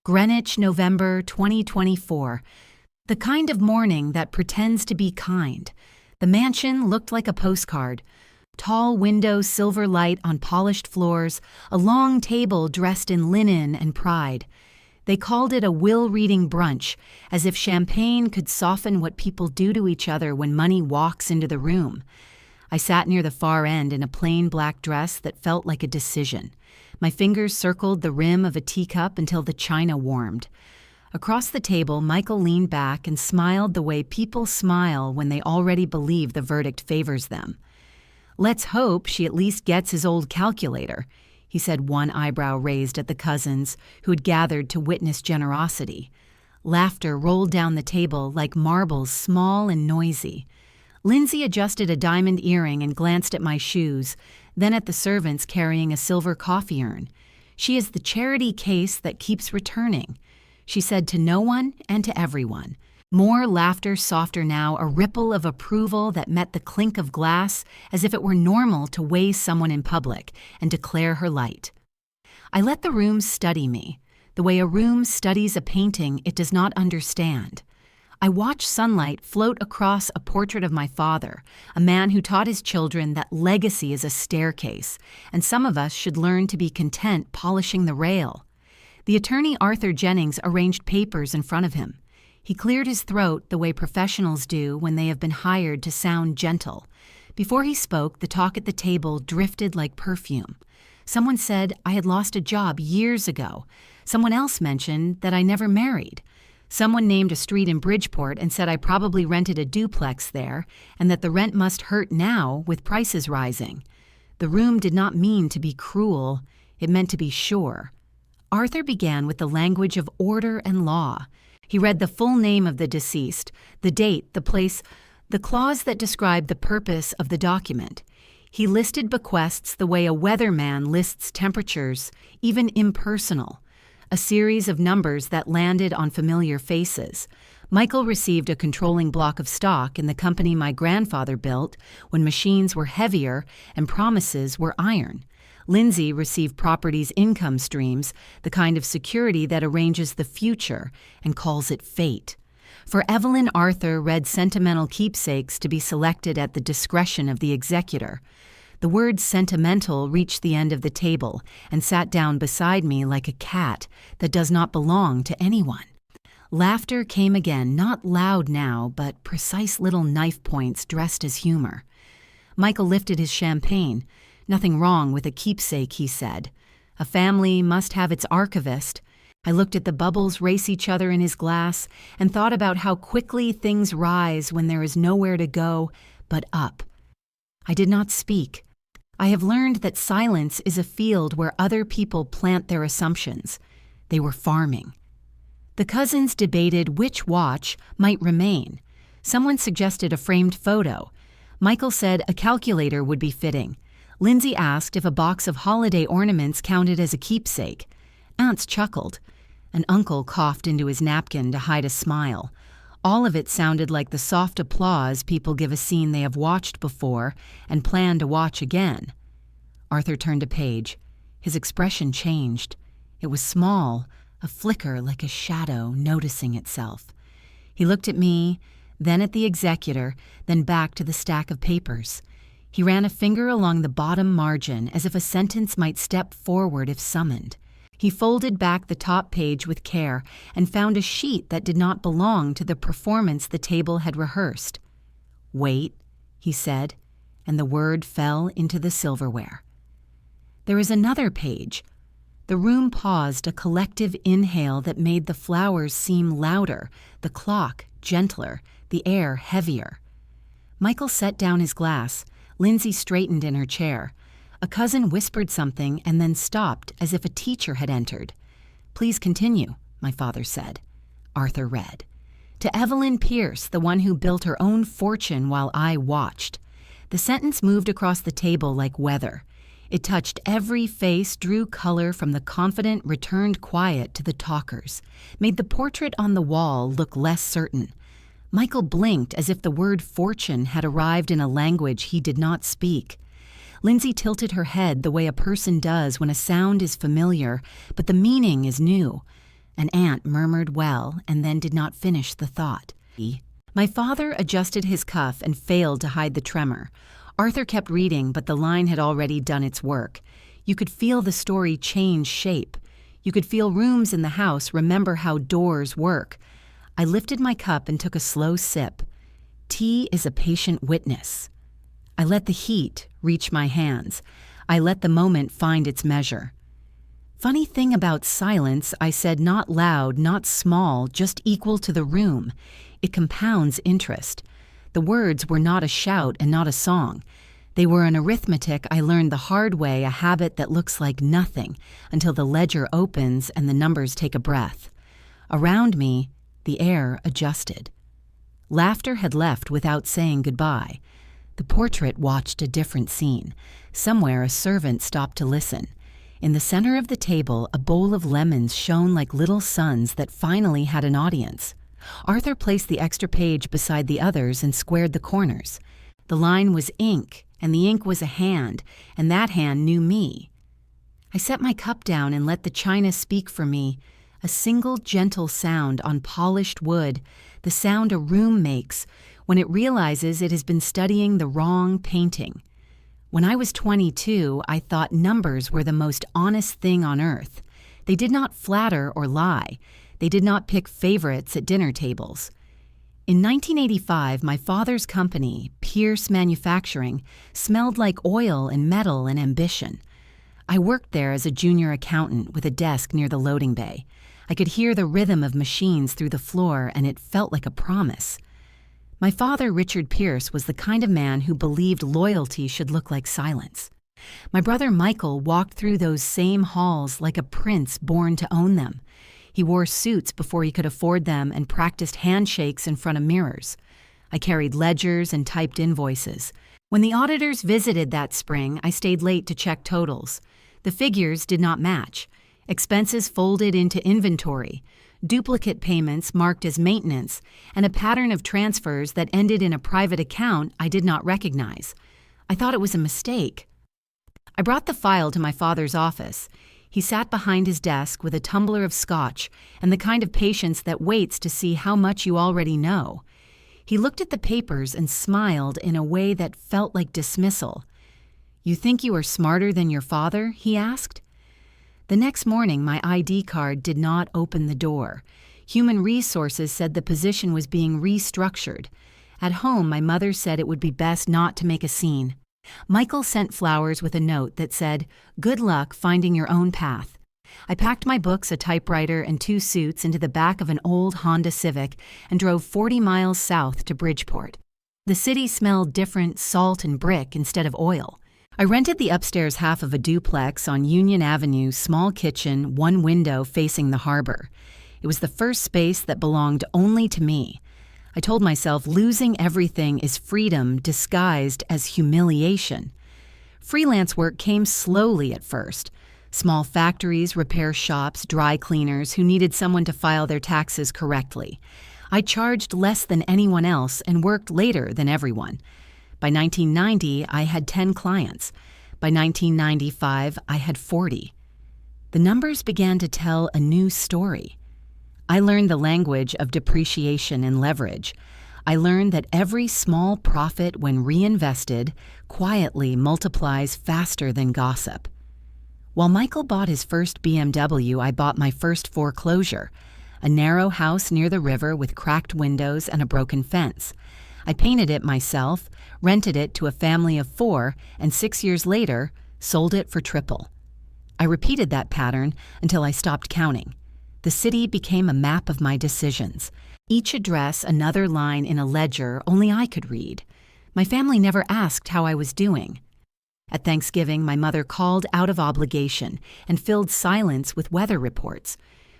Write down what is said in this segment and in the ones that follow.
Greenwich, November 2024. The kind of morning that pretends to be kind. The mansion looked like a postcard. Tall windows, silver light on polished floors, a long table dressed in linen and pride. They called it a will-reading brunch, as if champagne could soften what people do to each other when money walks into the room. I sat near the far end in a plain black dress that felt like a decision. My fingers circled the rim of a teacup until the china warmed. Across the table, Michael leaned back and smiled the way people smile when they already believe the verdict favors them. "Let's hope she at least gets his old calculator," he said, one eyebrow raised at the cousins who had gathered to witness generosity. Laughter rolled down the table like marbles, small and noisy. Lindsay adjusted a diamond earring and glanced at my shoes, then at the servants carrying a silver coffee urn. "She is the charity case that keeps returning," she said, to no one and to everyone. More laughter, softer now, a ripple of approval that met the clink of glass as if it were normal to weigh someone in public and declare her light. I let the room study me, the way a room studies a painting it does not understand. I watched sunlight float across a portrait of my father, a man who taught his children that legacy is a staircase, and some of us should learn to be content polishing the rail. The attorney Arthur Jennings arranged papers in front of him. He cleared his throat the way professionals do when they have been hired to sound gentle. Before he spoke, the talk at the table drifted like perfume. Someone said I had lost a job years ago. Someone else mentioned that I never married. Someone named a street in Bridgeport and said I probably rented a duplex there and that the rent must hurt now with prices rising. The room did not mean to be cruel. It meant to be sure. Arthur began with the language of order and law. He read the full name of the deceased, the date, the place, the clause that described the purpose of the document. He listed bequests the way a weatherman lists temperatures, even impersonal, a series of numbers that landed on familiar faces. Michael received a controlling block of stock in the company my grandfather built when machines were heavier and promises were iron. Lindsay received property's income streams, the kind of security that arranges the future and calls it fate. For Evelyn, Arthur read sentimental keepsakes to be selected at the discretion of the executor. The word sentimental reached the end of the table and sat down beside me like a cat that does not belong to anyone. Laughter came again, not loud now, but precise little knife points dressed as humor. Michael lifted his champagne. "Nothing wrong with a keepsake," he said. "A family must have its archivist." I looked at the bubbles race each other in his glass and thought about how quickly things rise when there is nowhere to go but up. I did not speak. I have learned that silence is a field where other people plant their assumptions. They were farming. The cousins debated which watch might remain. Someone suggested a framed photo. Michael said a calculator would be fitting. Lindsay asked if a box of holiday ornaments counted as a keepsake. Aunts chuckled. An uncle coughed into his napkin to hide a smile. All of it sounded like the soft applause people give a scene they have watched before and plan to watch again. Arthur turned a page. His expression changed. It was small, a flicker like a shadow noticing itself. He looked at me, then at the executor, then back to the stack of papers. He ran a finger along the bottom margin as if a sentence might step forward if summoned. He folded back the top page with care and found a sheet that did not belong to the performance the table had rehearsed. "Wait," he said, and the word fell into the silverware. "There is another page." The room paused, a collective inhale that made the flowers seem louder, the clock gentler, the air heavier. Michael set down his glass. Lindsay straightened in her chair. A cousin whispered something and then stopped as if a teacher had entered. "Please continue," my father said. Arthur read. "To Evelyn Pierce, the one who built her own fortune while I watched." The sentence moved across the table like weather. It touched every face, drew color from the confident, returned quiet to the talkers, made the portrait on the wall look less certain. Michael blinked as if the word fortune had arrived in a language he did not speak. Lindsay tilted her head the way a person does when a sound is familiar, but the meaning is new. An aunt murmured well and then did not finish the thought. My father adjusted his cuff and failed to hide the tremor. Arthur kept reading, but the line had already done its work. You could feel the story change shape. You could feel rooms in the house remember how doors work. I lifted my cup and took a slow sip. Tea is a patient witness. I let the heat reach my hands. I let the moment find its measure. Funny thing about silence, I said, not loud, not small, just equal to the room. It compounds interest. The words were not a shout and not a song. They were an arithmetic I learned the hard way, a habit that looks like nothing until the ledger opens and the numbers take a breath. Around me, the air adjusted. Laughter had left without saying goodbye. The portrait watched a different scene. Somewhere a servant stopped to listen. In the center of the table, a bowl of lemons shone like little suns that finally had an audience. Arthur placed the extra page beside the others and squared the corners. The line was ink, and the ink was a hand, and that hand knew me. I set my cup down and let the china speak for me, a single gentle sound on polished wood, the sound a room makes when it realizes it has been studying the wrong painting. When I was 22, I thought numbers were the most honest thing on earth. They did not flatter or lie. They did not pick favorites at dinner tables. In 1985, my father's company, Pierce Manufacturing, smelled like oil and metal and ambition. I worked there as a junior accountant with a desk near the loading bay. I could hear the rhythm of machines through the floor, and it felt like a promise. My father, Richard Pierce, was the kind of man who believed loyalty should look like silence. My brother Michael walked through those same halls like a prince born to own them. He wore suits before he could afford them and practiced handshakes in front of mirrors. I carried ledgers and typed invoices. When the auditors visited that spring, I stayed late to check totals. The figures did not match. Expenses folded into inventory, duplicate payments marked as maintenance, and a pattern of transfers that ended in a private account I did not recognize. I thought it was a mistake. I brought the file to my father's office. He sat behind his desk with a tumbler of scotch and the kind of patience that waits to see how much you already know. He looked at the papers and smiled in a way that felt like dismissal. "You think you are smarter than your father?" he asked. The next morning, my ID card did not open the door. Human Resources said the position was being restructured. At home, my mother said it would be best not to make a scene. Michael sent flowers with a note that said, "Good luck finding your own path." I packed my books, a typewriter, and 2 suits into the back of an old Honda Civic and drove 40 miles south to Bridgeport. The city smelled different, salt and brick instead of oil. I rented the upstairs half of a duplex on Union Avenue, small kitchen, 1 window facing the harbor. It was the first space that belonged only to me. I told myself losing everything is freedom disguised as humiliation. Freelance work came slowly at first. Small factories, repair shops, dry cleaners who needed someone to file their taxes correctly. I charged less than anyone else and worked later than everyone. By 1990, I had 10 clients. By 1995, I had 40. The numbers began to tell a new story. I learned the language of depreciation and leverage. I learned that every small profit, when reinvested, quietly multiplies faster than gossip. While Michael bought his first BMW, I bought my first foreclosure, a narrow house near the river with cracked windows and a broken fence. I painted it myself, rented it to a family of 4, and 6 years later, sold it for triple. I repeated that pattern until I stopped counting. The city became a map of my decisions. Each address another line in a ledger only I could read. My family never asked how I was doing. At Thanksgiving, my mother called out of obligation and filled silence with weather reports.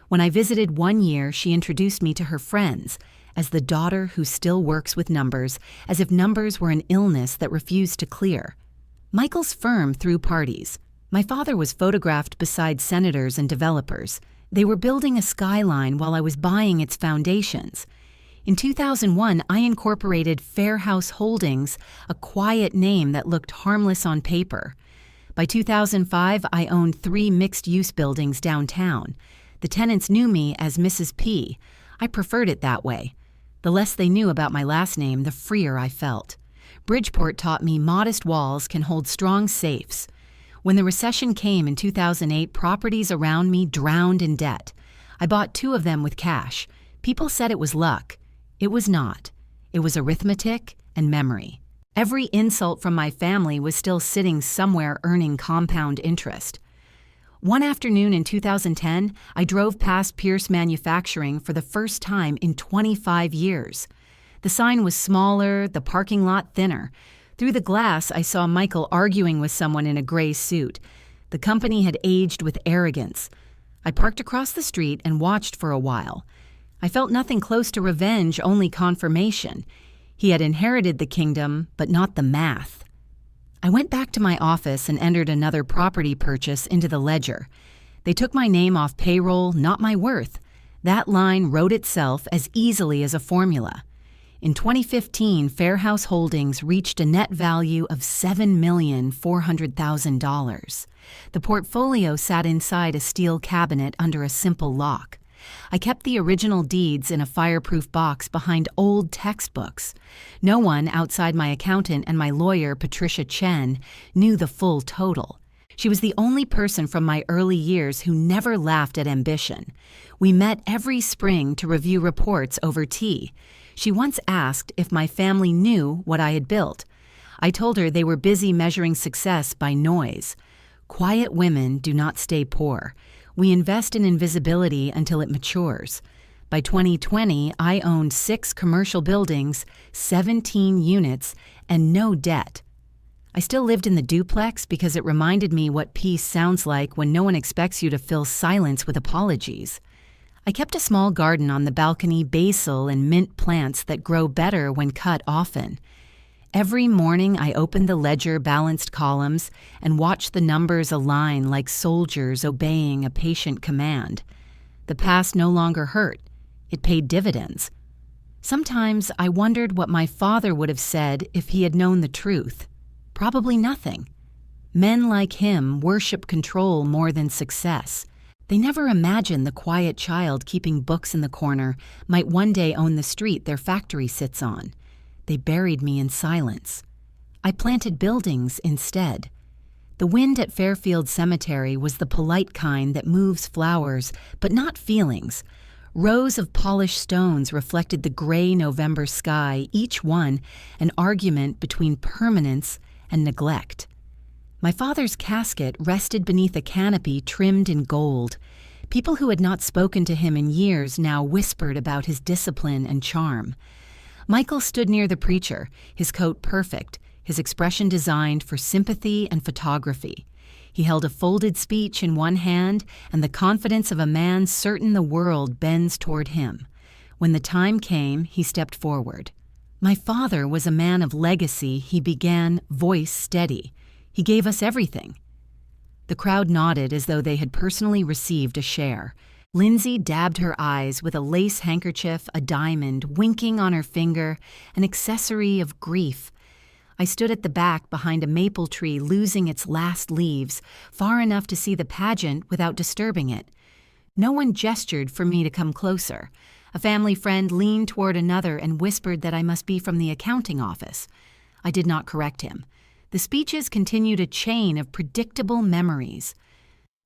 When I visited 1 year, she introduced me to her friends as the daughter who still works with numbers, as if numbers were an illness that refused to clear. Michael's firm threw parties. My father was photographed beside senators and developers. They were building a skyline while I was buying its foundations. In 2001, I incorporated Fair House Holdings, a quiet name that looked harmless on paper. By 2005, I owned 3 mixed-use buildings downtown. The tenants knew me as Mrs. P. I preferred it that way. The less they knew about my last name, the freer I felt. Bridgeport taught me modest walls can hold strong safes. When the recession came in 2008, properties around me drowned in debt. I bought 2 of them with cash. People said it was luck. It was not. It was arithmetic and memory. Every insult from my family was still sitting somewhere earning compound interest. One afternoon in 2010, I drove past Pierce Manufacturing for the first time in 25 years. The sign was smaller, the parking lot thinner. Through the glass, I saw Michael arguing with someone in a gray suit. The company had aged with arrogance. I parked across the street and watched for a while. I felt nothing close to revenge, only confirmation. He had inherited the kingdom, but not the math. I went back to my office and entered another property purchase into the ledger. They took my name off payroll, not my worth. That line wrote itself as easily as a formula. In 2015, Fairhouse Holdings reached a net value of $7,400,000. The portfolio sat inside a steel cabinet under a simple lock. I kept the original deeds in a fireproof box behind old textbooks. No one outside my accountant and my lawyer, Patricia Chen, knew the full total. She was the only person from my early years who never laughed at ambition. We met every spring to review reports over tea. She once asked if my family knew what I had built. I told her they were busy measuring success by noise. Quiet women do not stay poor. We invest in invisibility until it matures. By 2020, I owned 6 commercial buildings, 17 units, and no debt. I still lived in the duplex because it reminded me what peace sounds like when no one expects you to fill silence with apologies. I kept a small garden on the balcony, basil and mint plants that grow better when cut often. Every morning I opened the ledger balanced columns and watched the numbers align like soldiers obeying a patient command. The past no longer hurt. It paid dividends. Sometimes I wondered what my father would have said if he had known the truth. Probably nothing. Men like him worship control more than success. They never imagined the quiet child keeping books in the corner might one day own the street their factory sits on. They buried me in silence. I planted buildings instead. The wind at Fairfield Cemetery was the polite kind that moves flowers, but not feelings. Rows of polished stones reflected the gray November sky, each one an argument between permanence and neglect. My father's casket rested beneath a canopy trimmed in gold. People who had not spoken to him in years now whispered about his discipline and charm. Michael stood near the preacher, his coat perfect, his expression designed for sympathy and photography. He held a folded speech in one hand and the confidence of a man certain the world bends toward him. When the time came, he stepped forward. My father was a man of legacy. He began, voice steady. He gave us everything. The crowd nodded as though they had personally received a share. Lindsay dabbed her eyes with a lace handkerchief, a diamond, winking on her finger, an accessory of grief. I stood at the back behind a maple tree losing its last leaves, far enough to see the pageant without disturbing it. No one gestured for me to come closer. A family friend leaned toward another and whispered that I must be from the accounting office. I did not correct him. The speeches continued a chain of predictable memories.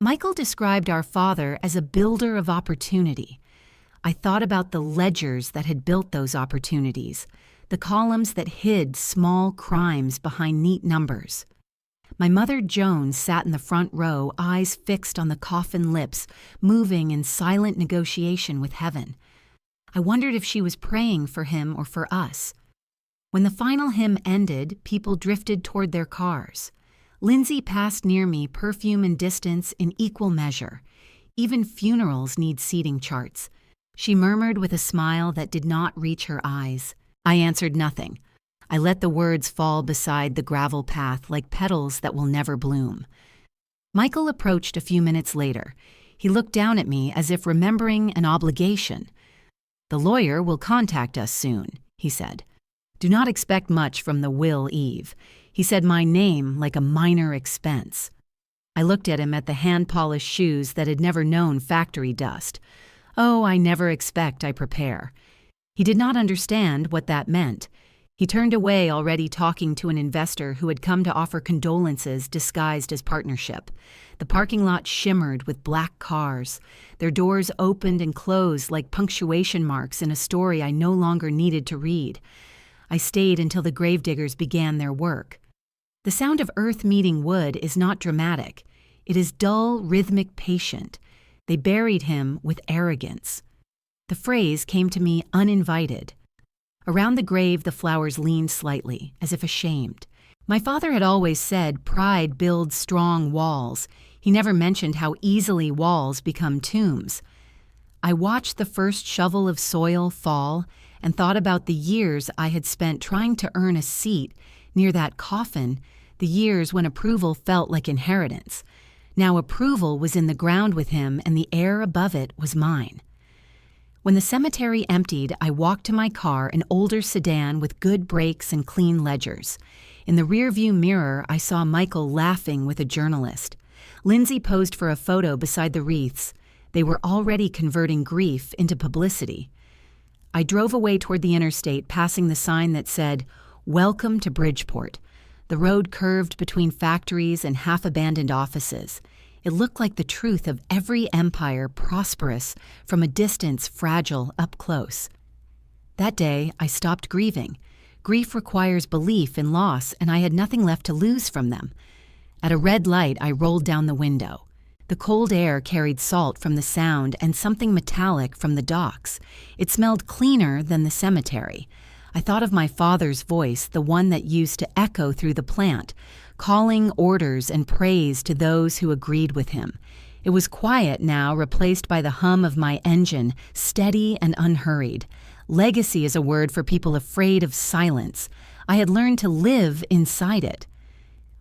Michael described our father as a builder of opportunity. I thought about the ledgers that had built those opportunities, the columns that hid small crimes behind neat numbers. My mother Joan sat in the front row, eyes fixed on the coffin lips, moving in silent negotiation with heaven. I wondered if she was praying for him or for us. When the final hymn ended, people drifted toward their cars. Lindsay passed near me, perfume and distance in equal measure. Even funerals need seating charts. She murmured with a smile that did not reach her eyes. I answered nothing. I let the words fall beside the gravel path like petals that will never bloom. Michael approached a few minutes later. He looked down at me as if remembering an obligation. "The lawyer will contact us soon," he said. "Do not expect much from the will Eve." He said my name like a minor expense. I looked at him at the hand-polished shoes that had never known factory dust. Oh, I never expect, I prepare. He did not understand what that meant. He turned away, already talking to an investor who had come to offer condolences disguised as partnership. The parking lot shimmered with black cars. Their doors opened and closed like punctuation marks in a story I no longer needed to read. I stayed until the gravediggers began their work. The sound of earth meeting wood is not dramatic. It is dull, rhythmic, patient. They buried him with arrogance. The phrase came to me uninvited. Around the grave, the flowers leaned slightly, as if ashamed. My father had always said pride builds strong walls. He never mentioned how easily walls become tombs. I watched the first shovel of soil fall and thought about the years I had spent trying to earn a seat near that coffin, the years when approval felt like inheritance. Now approval was in the ground with him and the air above it was mine. When the cemetery emptied, I walked to my car, an older sedan with good brakes and clean ledgers. In the rearview mirror, I saw Michael laughing with a journalist. Lindsay posed for a photo beside the wreaths. They were already converting grief into publicity. I drove away toward the interstate, passing the sign that said, "Welcome to Bridgeport." The road curved between factories and half-abandoned offices. It looked like the truth of every empire, prosperous, from a distance, fragile, up close. That day, I stopped grieving. Grief requires belief in loss, and I had nothing left to lose from them. At a red light, I rolled down the window. The cold air carried salt from the sound and something metallic from the docks. It smelled cleaner than the cemetery. I thought of my father's voice, the one that used to echo through the plant, calling orders and praise to those who agreed with him. It was quiet now, replaced by the hum of my engine, steady and unhurried. Legacy is a word for people afraid of silence. I had learned to live inside it.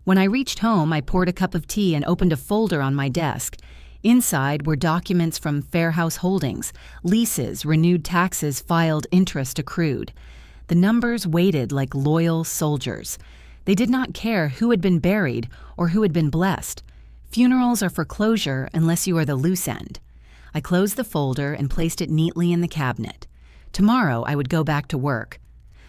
When I reached home, I poured a cup of tea and opened a folder on my desk. Inside were documents from Fairhouse Holdings, leases, renewed taxes filed, interest accrued. The numbers waited like loyal soldiers. They did not care who had been buried or who had been blessed. Funerals are for closure unless you are the loose end. I closed the folder and placed it neatly in the cabinet. Tomorrow I would go back to work.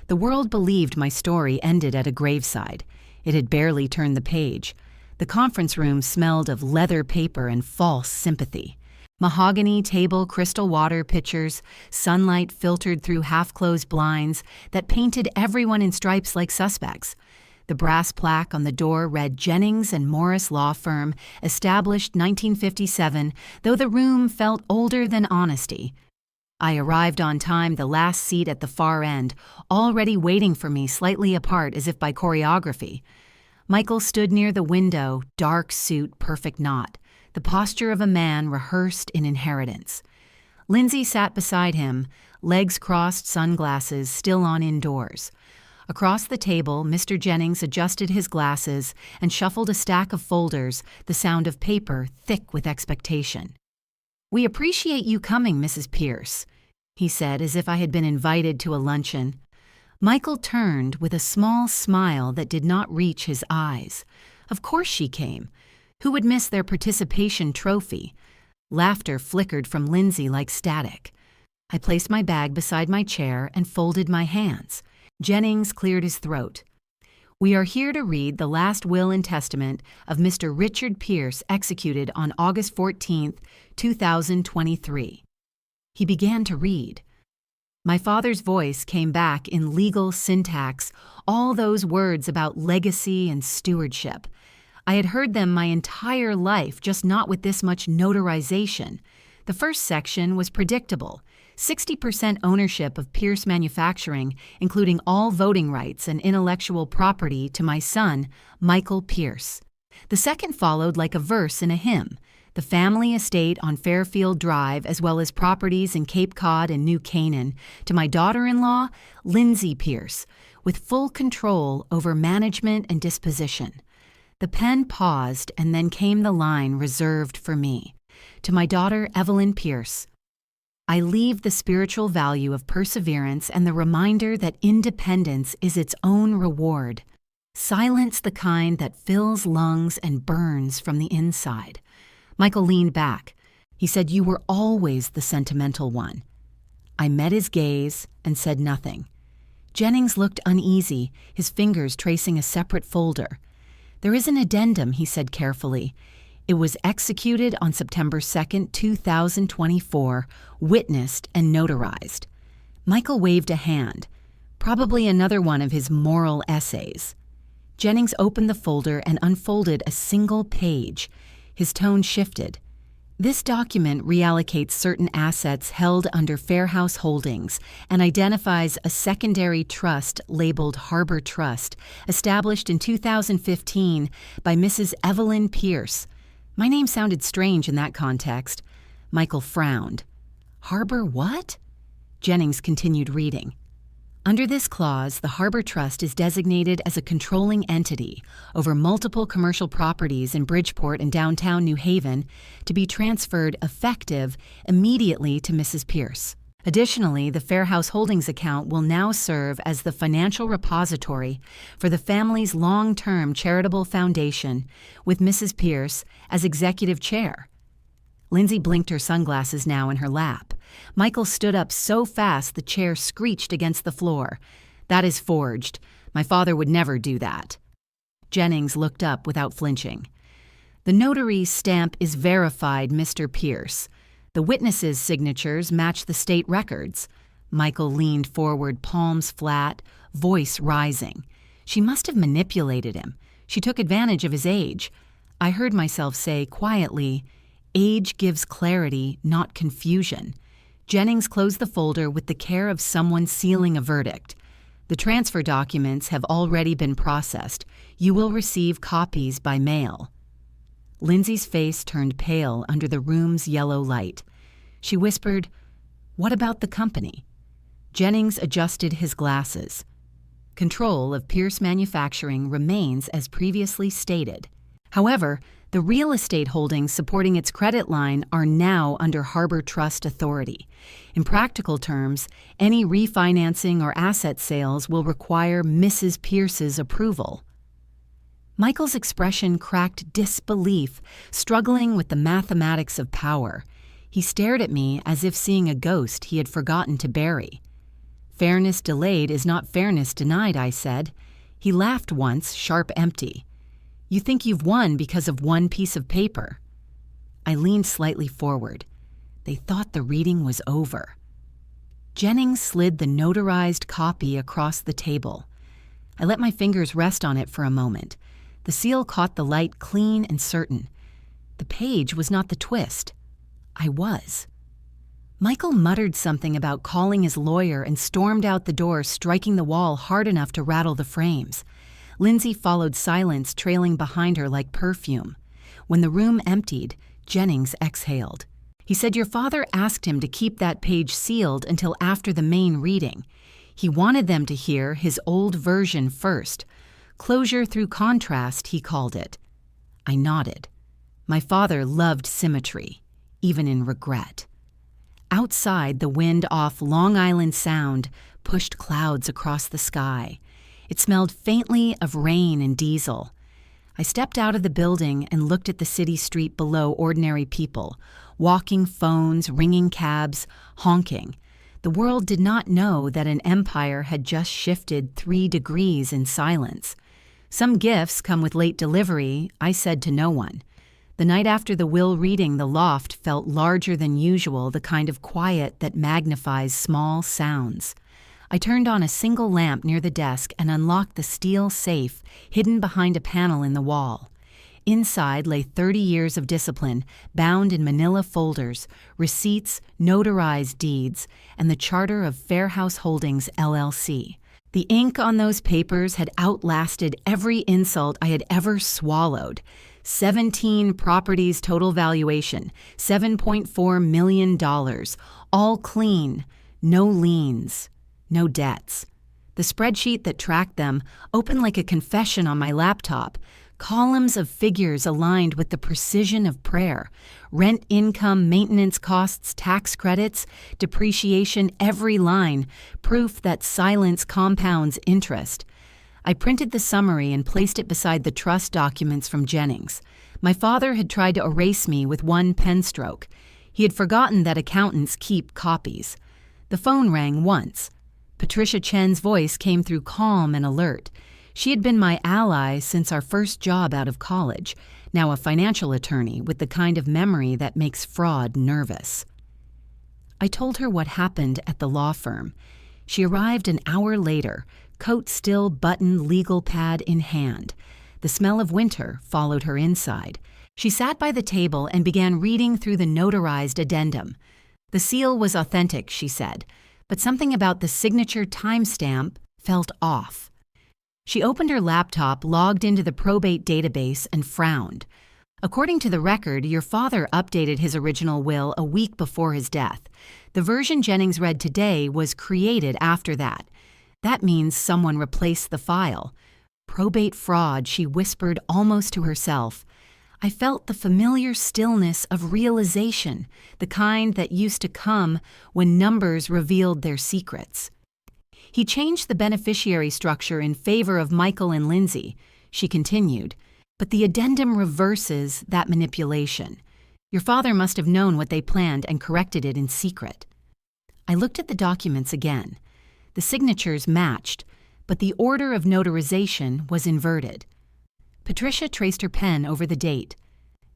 The world believed my story ended at a graveside. It had barely turned the page. The conference room smelled of leather paper and false sympathy. Mahogany table, crystal water pitchers, sunlight filtered through half-closed blinds that painted everyone in stripes like suspects. The brass plaque on the door read Jennings and Morris Law Firm, established 1957, though the room felt older than honesty. I arrived on time, the last seat at the far end, already waiting for me, slightly apart as if by choreography. Michael stood near the window, dark suit, perfect knot. The posture of a man rehearsed in inheritance. Lindsay sat beside him, legs crossed, sunglasses still on indoors. Across the table, Mr. Jennings adjusted his glasses and shuffled a stack of folders, the sound of paper thick with expectation. "We appreciate you coming, Mrs. Pierce," he said, as if I had been invited to a luncheon. Michael turned with a small smile that did not reach his eyes. Of course she came. Who would miss their participation trophy? Laughter flickered from Lindsay like static. I placed my bag beside my chair and folded my hands. Jennings cleared his throat. "We are here to read the last will and testament of Mr. Richard Pierce, executed on August 14th, 2023. He began to read. My father's voice came back in legal syntax, all those words about legacy and stewardship. I had heard them my entire life, just not with this much notarization. The first section was predictable. 60% ownership of Pierce Manufacturing, including all voting rights and intellectual property, to my son, Michael Pierce. The second followed like a verse in a hymn. The family estate on Fairfield Drive, as well as properties in Cape Cod and New Canaan, to my daughter-in-law, Lindsay Pierce, with full control over management and disposition. The pen paused, and then came the line reserved for me. To my daughter, Evelyn Pierce, I leave the spiritual value of perseverance and the reminder that independence is its own reward. Silence the kind that fills lungs and burns from the inside. Michael leaned back. He said, "You were always the sentimental one." I met his gaze and said nothing. Jennings looked uneasy, his fingers tracing a separate folder. "There is an addendum," he said carefully. "It was executed on September 2nd, 2024, witnessed and notarized." Michael waved a hand. Probably another one of his moral essays. Jennings opened the folder and unfolded a single page. His tone shifted. "This document reallocates certain assets held under Fairhouse Holdings and identifies a secondary trust labeled Harbor Trust, established in 2015 by Mrs. Evelyn Pierce." My name sounded strange in that context. Michael frowned. "Harbor what?" Jennings continued reading. "Under this clause, the Harbor Trust is designated as a controlling entity over multiple commercial properties in Bridgeport and downtown New Haven to be transferred effective immediately to Mrs. Pierce. Additionally, the Fairhouse Holdings account will now serve as the financial repository for the family's long-term charitable foundation, with Mrs. Pierce as executive chair." Lindsay blinked her sunglasses now in her lap. Michael stood up so fast the chair screeched against the floor. "That is forged. My father would never do that." Jennings looked up without flinching. "The notary's stamp is verified, Mr. Pierce. The witnesses' signatures match the state records." Michael leaned forward, palms flat, voice rising. She must have manipulated him. She took advantage of his age. I heard myself say quietly, "Age gives clarity, not confusion." Jennings closed the folder with the care of someone sealing a verdict. "The transfer documents have already been processed. You will receive copies by mail." Lindsay's face turned pale under the room's yellow light. She whispered, "What about the company?" Jennings adjusted his glasses. "Control of Pierce Manufacturing remains as previously stated. However, the real estate holdings supporting its credit line are now under Harbor Trust authority. In practical terms, any refinancing or asset sales will require Mrs. Pierce's approval." Michael's expression cracked disbelief, struggling with the mathematics of power. He stared at me as if seeing a ghost he had forgotten to bury. "Fairness delayed is not fairness denied," I said. He laughed once, sharp empty. "You think you've won because of one piece of paper." I leaned slightly forward. They thought the reading was over. Jennings slid the notarized copy across the table. I let my fingers rest on it for a moment. The seal caught the light clean and certain. The page was not the twist. I was. Michael muttered something about calling his lawyer and stormed out the door, striking the wall hard enough to rattle the frames. Lindsay followed, silence trailing behind her like perfume. When the room emptied, Jennings exhaled. He said your father asked him to keep that page sealed until after the main reading. He wanted them to hear his old version first. Closure through contrast, he called it. I nodded. My father loved symmetry, even in regret. Outside, the wind off Long Island Sound pushed clouds across the sky. It smelled faintly of rain and diesel. I stepped out of the building and looked at the city street below. Ordinary people, walking phones, ringing cabs, honking. The world did not know that an empire had just shifted 3 degrees in silence. Some gifts come with late delivery, I said to no one. The night after the will reading, the loft felt larger than usual, the kind of quiet that magnifies small sounds. I turned on a single lamp near the desk and unlocked the steel safe hidden behind a panel in the wall. Inside lay 30 years of discipline, bound in manila folders, receipts, notarized deeds, and the charter of Fairhouse Holdings, LLC. The ink on those papers had outlasted every insult I had ever swallowed. 17 properties total valuation, $7.4 million, all clean, no liens, no debts. The spreadsheet that tracked them opened like a confession on my laptop. Columns of figures aligned with the precision of prayer. Rent income, maintenance costs, tax credits, depreciation, every line, proof that silence compounds interest. I printed the summary and placed it beside the trust documents from Jennings. My father had tried to erase me with one pen stroke. He had forgotten that accountants keep copies. The phone rang once. Patricia Chen's voice came through calm and alert. She had been my ally since our first job out of college, now a financial attorney with the kind of memory that makes fraud nervous. I told her what happened at the law firm. She arrived an hour later, coat still buttoned, legal pad in hand. The smell of winter followed her inside. She sat by the table and began reading through the notarized addendum. The seal was authentic, she said, but something about the signature timestamp felt off. She opened her laptop, logged into the probate database, and frowned. According to the record, your father updated his original will a week before his death. The version Jennings read today was created after that. That means someone replaced the file. Probate fraud, she whispered almost to herself. I felt the familiar stillness of realization, the kind that used to come when numbers revealed their secrets. He changed the beneficiary structure in favor of Michael and Lindsay, she continued, but the addendum reverses that manipulation. Your father must have known what they planned and corrected it in secret. I looked at the documents again. The signatures matched, but the order of notarization was inverted. Patricia traced her pen over the date.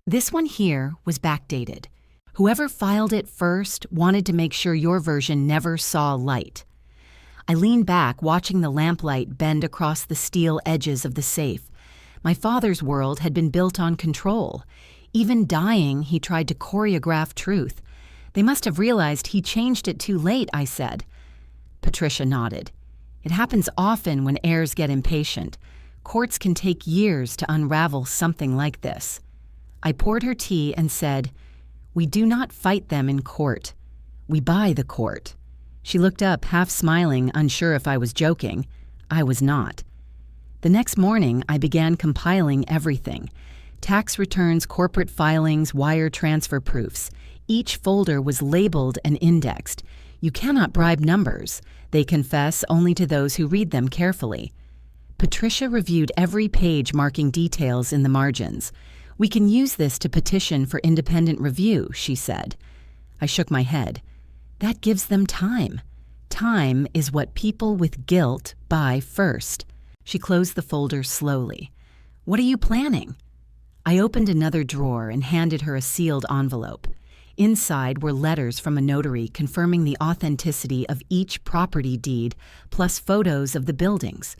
This one here was backdated. Whoever filed it first wanted to make sure your version never saw light. I leaned back, watching the lamplight bend across the steel edges of the safe. My father's world had been built on control. Even dying, he tried to choreograph truth. They must have realized he changed it too late, I said. Patricia nodded. It happens often when heirs get impatient. Courts can take years to unravel something like this. I poured her tea and said, "We do not fight them in court. We buy the court." She looked up, half smiling, unsure if I was joking. I was not. The next morning, I began compiling everything. Tax returns, corporate filings, wire transfer proofs. Each folder was labeled and indexed. You cannot bribe numbers. They confess only to those who read them carefully. Patricia reviewed every page, marking details in the margins. "We can use this to petition for independent review," she said. I shook my head. That gives them time. Time is what people with guilt buy first. She closed the folder slowly. "What are you planning?" I opened another drawer and handed her a sealed envelope. Inside were letters from a notary confirming the authenticity of each property deed, plus photos of the buildings.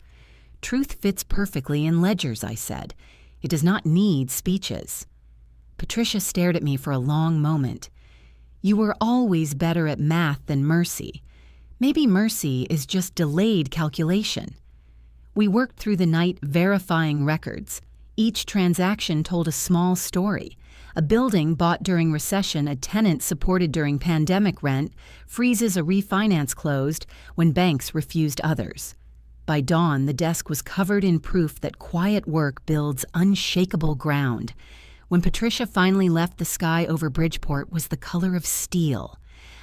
Truth fits perfectly in ledgers, I said. It does not need speeches. Patricia stared at me for a long moment. You were always better at math than Mercy. Maybe Mercy is just delayed calculation. We worked through the night verifying records. Each transaction told a small story. A building bought during recession, a tenant supported during pandemic rent, freezes a refinance closed when banks refused others. By dawn, the desk was covered in proof that quiet work builds unshakable ground. When Patricia finally left, the sky over Bridgeport was the color of steel.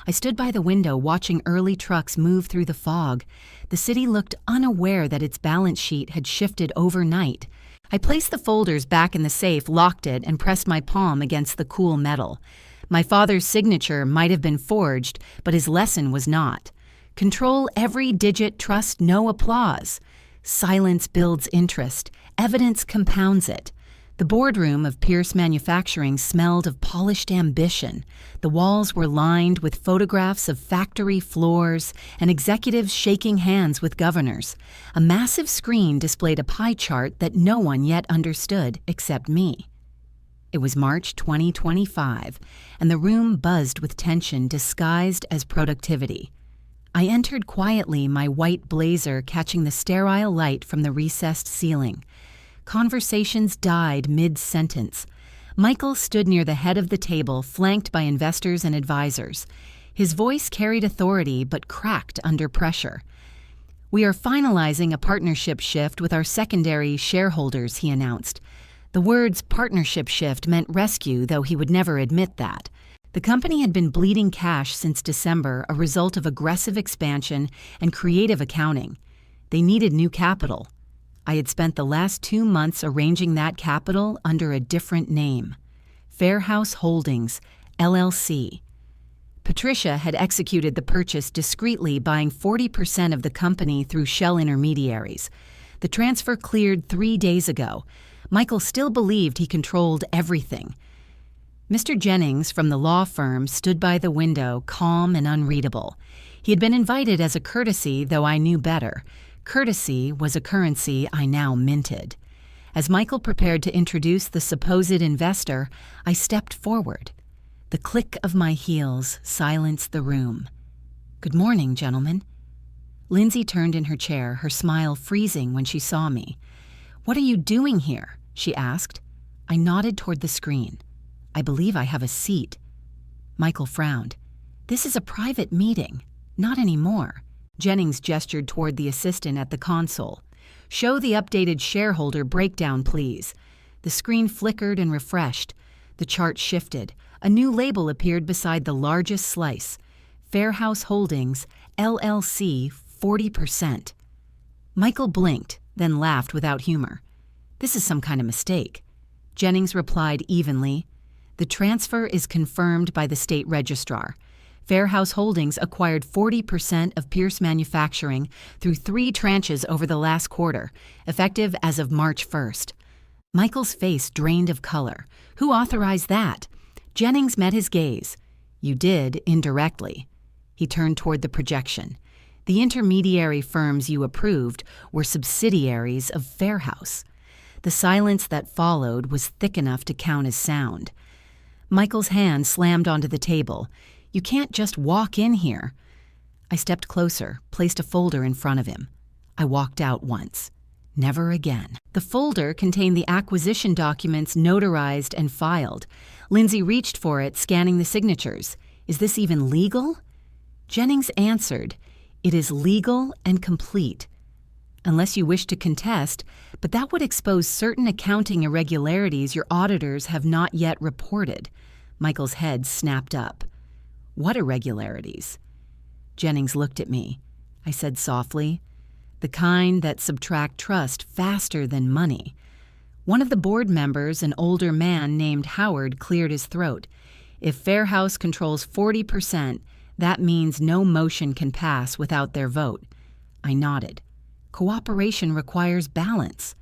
I stood by the window watching early trucks move through the fog. The city looked unaware that its balance sheet had shifted overnight. I placed the folders back in the safe, locked it, and pressed my palm against the cool metal. My father's signature might have been forged, but his lesson was not. Control every digit, trust no applause. Silence builds interest. Evidence compounds it. The boardroom of Pierce Manufacturing smelled of polished ambition. The walls were lined with photographs of factory floors and executives shaking hands with governors. A massive screen displayed a pie chart that no one yet understood except me. It was March 2025, and the room buzzed with tension disguised as productivity. I entered quietly, my white blazer catching the sterile light from the recessed ceiling. Conversations died mid-sentence. Michael stood near the head of the table, flanked by investors and advisors. His voice carried authority but cracked under pressure. "We are finalizing a partnership shift with our secondary shareholders," he announced. The words partnership shift meant rescue, though he would never admit that. The company had been bleeding cash since December, a result of aggressive expansion and creative accounting. They needed new capital. I had spent the last 2 months arranging that capital under a different name. Fairhouse Holdings, LLC. Patricia had executed the purchase discreetly, buying 40% of the company through shell intermediaries. The transfer cleared 3 days ago. Michael still believed he controlled everything. Mr. Jennings from the law firm stood by the window, calm and unreadable. He had been invited as a courtesy, though I knew better. Courtesy was a currency I now minted. As Michael prepared to introduce the supposed investor, I stepped forward. The click of my heels silenced the room. "Good morning, gentlemen." Lindsay turned in her chair, her smile freezing when she saw me. "What are you doing here?" she asked. I nodded toward the screen. "I believe I have a seat." Michael frowned. "This is a private meeting." "Not anymore." Jennings gestured toward the assistant at the console. "Show the updated shareholder breakdown, please." The screen flickered and refreshed. The chart shifted. A new label appeared beside the largest slice. Fairhouse Holdings, LLC, 40%. Michael blinked, then laughed without humor. "This is some kind of mistake." Jennings replied evenly, "The transfer is confirmed by the state registrar. Fairhouse Holdings acquired 40% of Pierce Manufacturing through 3 tranches over the last quarter, effective as of March 1st. Michael's face drained of color. "Who authorized that?" Jennings met his gaze. "You did, indirectly." He turned toward the projection. "The intermediary firms you approved were subsidiaries of Fairhouse." The silence that followed was thick enough to count as sound. Michael's hand slammed onto the table. "You can't just walk in here." I stepped closer, placed a folder in front of him. I walked out once. Never again. The folder contained the acquisition documents notarized and filed. Lindsay reached for it, scanning the signatures. "Is this even legal?" Jennings answered, "It is legal and complete. Unless you wish to contest, but that would expose certain accounting irregularities your auditors have not yet reported." Michael's head snapped up. "What irregularities?" Jennings looked at me. I said softly, "The kind that subtract trust faster than money." One of the board members, an older man named Howard, cleared his throat. "If Fairhouse controls 40%, that means no motion can pass without their vote." I nodded. "Cooperation requires balance."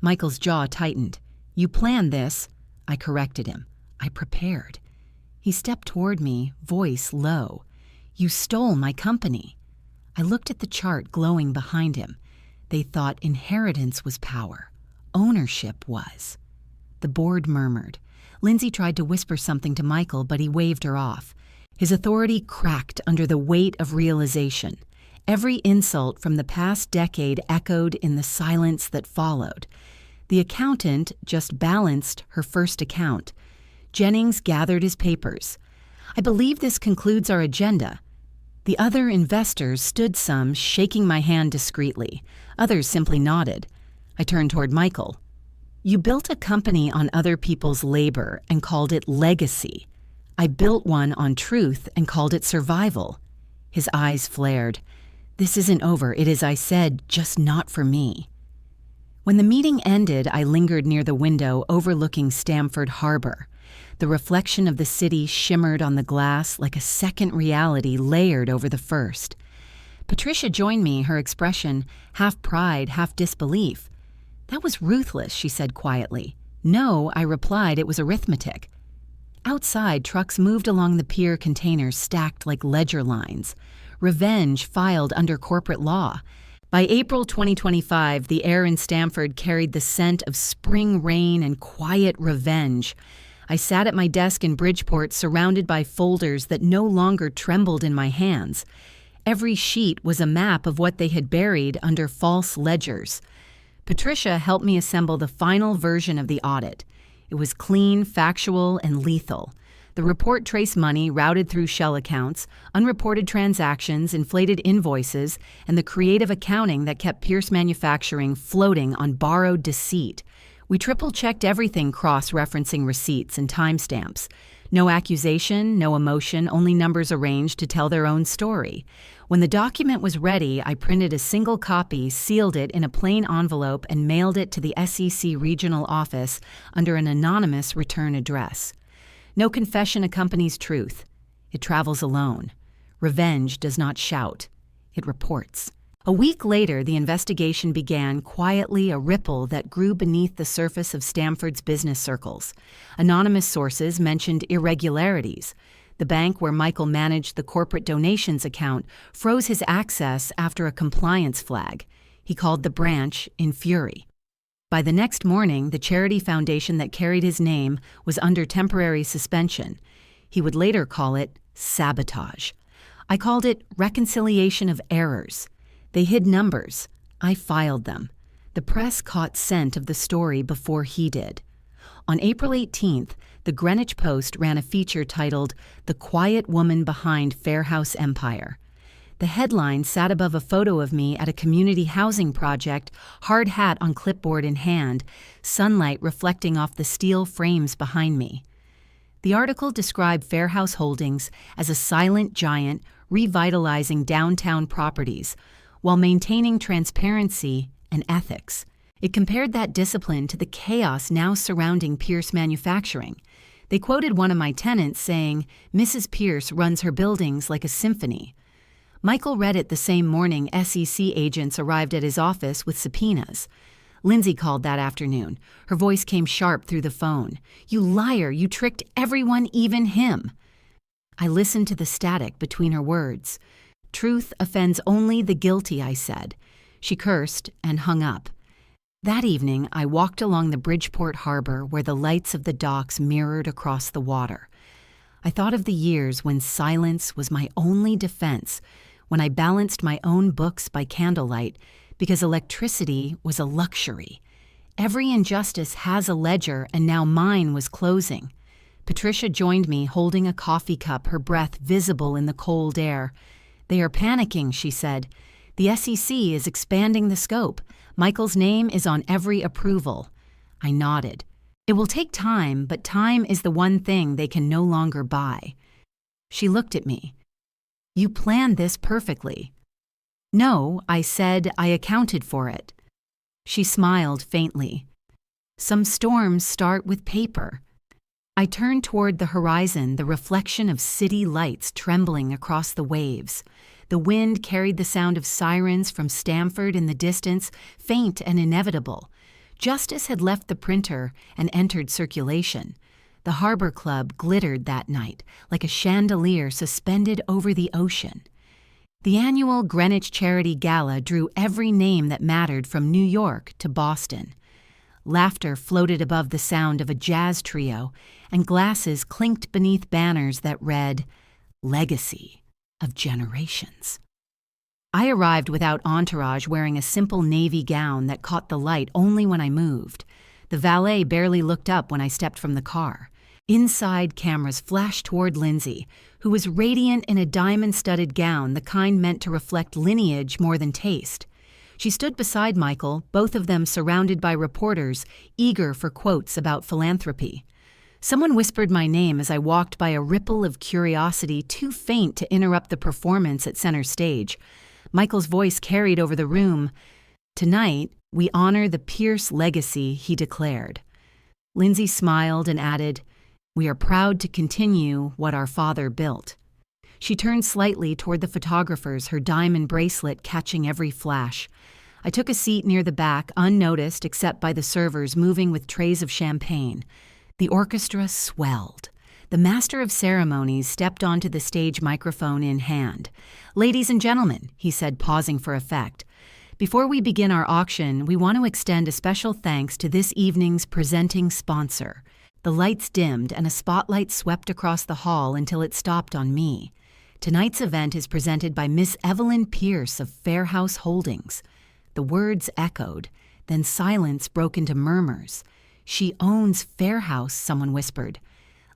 Michael's jaw tightened. "You planned this." I corrected him. "I prepared." He stepped toward me, voice low. "You stole my company." I looked at the chart glowing behind him. They thought inheritance was power. Ownership was. The board murmured. Lindsay tried to whisper something to Michael, but he waved her off. His authority cracked under the weight of realization. Every insult from the past decade echoed in the silence that followed. The accountant just balanced her first account. Jennings gathered his papers. "I believe this concludes our agenda." The other investors stood some, shaking my hand discreetly. Others simply nodded. I turned toward Michael. "You built a company on other people's labor and called it legacy. I built one on truth and called it survival." His eyes flared. "This isn't over. It is, I said, just not for me." When the meeting ended, I lingered near the window overlooking Stamford Harbor. The reflection of the city shimmered on the glass like a second reality layered over the first. Patricia joined me, her expression half pride, half disbelief. "That was ruthless," she said quietly. "No," I replied, "it was arithmetic." Outside, trucks moved along the pier, containers stacked like ledger lines. Revenge filed under corporate law. By April 2025, the air in Stamford carried the scent of spring rain and quiet revenge. I sat at my desk in Bridgeport, surrounded by folders that no longer trembled in my hands. Every sheet was a map of what they had buried under false ledgers. Patricia helped me assemble the final version of the audit. It was clean, factual, and lethal. The report traced money routed through shell accounts, unreported transactions, inflated invoices, and the creative accounting that kept Pierce Manufacturing floating on borrowed deceit. We triple-checked everything, cross-referencing receipts and timestamps. No accusation, no emotion, only numbers arranged to tell their own story. When the document was ready, I printed a single copy, sealed it in a plain envelope, and mailed it to the SEC regional office under an anonymous return address. No confession accompanies truth. It travels alone. Revenge does not shout. It reports. A week later, the investigation began, quietly, a ripple that grew beneath the surface of Stamford's business circles. Anonymous sources mentioned irregularities. The bank where Michael managed the corporate donations account froze his access after a compliance flag. He called the branch in fury. By the next morning, the charity foundation that carried his name was under temporary suspension. He would later call it sabotage. I called it reconciliation of errors. They hid numbers. I filed them. The press caught scent of the story before he did. On April 18th, the Greenwich Post ran a feature titled "The Quiet Woman Behind Fairhouse Empire." The headline sat above a photo of me at a community housing project, hard hat on clipboard in hand, sunlight reflecting off the steel frames behind me. The article described Fairhouse Holdings as a silent giant revitalizing downtown properties, while maintaining transparency and ethics. It compared that discipline to the chaos now surrounding Pierce Manufacturing. They quoted one of my tenants saying, "Mrs. Pierce runs her buildings like a symphony." Michael read it the same morning SEC agents arrived at his office with subpoenas. Lindsay called that afternoon. Her voice came sharp through the phone. "You liar, you tricked everyone, even him." I listened to the static between her words. "Truth offends only the guilty," I said. She cursed and hung up. That evening, I walked along the Bridgeport harbor where the lights of the docks mirrored across the water. I thought of the years when silence was my only defense, when I balanced my own books by candlelight because electricity was a luxury. Every injustice has a ledger, and now mine was closing. Patricia joined me, holding a coffee cup, her breath visible in the cold air. "They are panicking," she said. "The SEC is expanding the scope. Michael's name is on every approval." I nodded. "It will take time, but time is the one thing they can no longer buy." She looked at me. "You planned this perfectly." "No," I said, "I accounted for it." She smiled faintly. "Some storms start with paper." I turned toward the horizon, the reflection of city lights trembling across the waves. The wind carried the sound of sirens from Stamford in the distance, faint and inevitable. Justice had left the printer and entered circulation. The Harbor Club glittered that night, like a chandelier suspended over the ocean. The annual Greenwich Charity Gala drew every name that mattered from New York to Boston. Laughter floated above the sound of a jazz trio, and glasses clinked beneath banners that read, "Legacy of Generations." I arrived without entourage, wearing a simple navy gown that caught the light only when I moved. The valet barely looked up when I stepped from the car. Inside, cameras flashed toward Lindsay, who was radiant in a diamond-studded gown, the kind meant to reflect lineage more than taste. She stood beside Michael, both of them surrounded by reporters, eager for quotes about philanthropy. Someone whispered my name as I walked by a ripple of curiosity too faint to interrupt the performance at center stage. Michael's voice carried over the room. "Tonight, we honor the Pierce legacy," he declared. Lindsay smiled and added, "We are proud to continue what our father built." She turned slightly toward the photographers, her diamond bracelet catching every flash. I took a seat near the back, unnoticed except by the servers moving with trays of champagne. The orchestra swelled. The master of ceremonies stepped onto the stage, microphone in hand. "Ladies and gentlemen," he said, pausing for effect, "before we begin our auction, we want to extend a special thanks to this evening's presenting sponsor." The lights dimmed and a spotlight swept across the hall until it stopped on me. "Tonight's event is presented by Miss Evelyn Pierce of Fairhouse Holdings." The words echoed, then silence broke into murmurs. "She owns Fairhouse," someone whispered.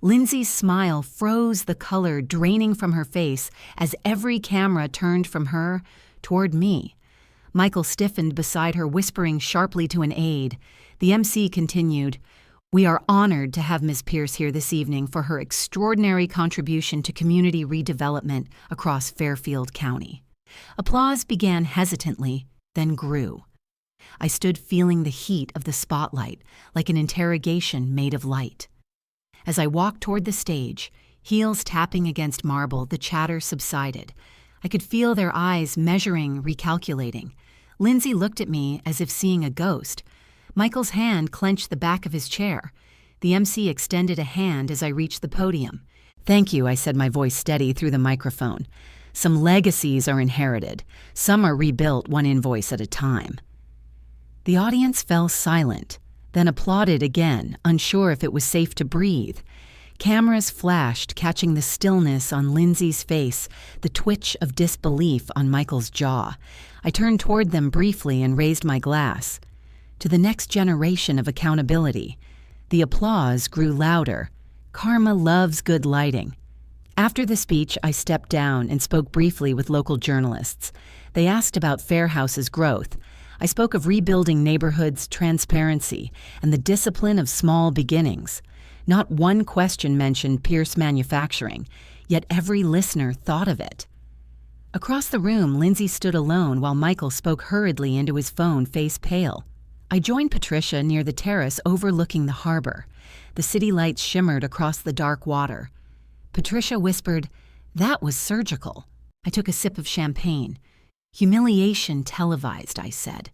Lindsay's smile froze, the color draining from her face as every camera turned from her toward me. Michael stiffened beside her, whispering sharply to an aide. The MC continued, We are honored to have Ms. Pierce here this evening for her extraordinary contribution to community redevelopment across Fairfield County. Applause began hesitantly, then grew. I stood feeling the heat of the spotlight, like an interrogation made of light. As I walked toward the stage, heels tapping against marble, the chatter subsided. I could feel their eyes measuring, recalculating. Lindsay looked at me as if seeing a ghost. Michael's hand clenched the back of his chair. The MC extended a hand as I reached the podium. "Thank you," I said, my voice steady through the microphone. "Some legacies are inherited. Some are rebuilt one invoice at a time." The audience fell silent, then applauded again, unsure if it was safe to breathe. Cameras flashed, catching the stillness on Lindsay's face, the twitch of disbelief on Michael's jaw. I turned toward them briefly and raised my glass. To the next generation of accountability. The applause grew louder. Karma loves good lighting. After the speech, I stepped down and spoke briefly with local journalists. They asked about Fair House's growth. I spoke of rebuilding neighborhoods, transparency, and the discipline of small beginnings. Not one question mentioned Pierce Manufacturing, yet every listener thought of it. Across the room, Lindsay stood alone while Michael spoke hurriedly into his phone, face pale. I joined Patricia near the terrace overlooking the harbor. The city lights shimmered across the dark water. Patricia whispered, "That was surgical." I took a sip of champagne. "Humiliation televised," I said.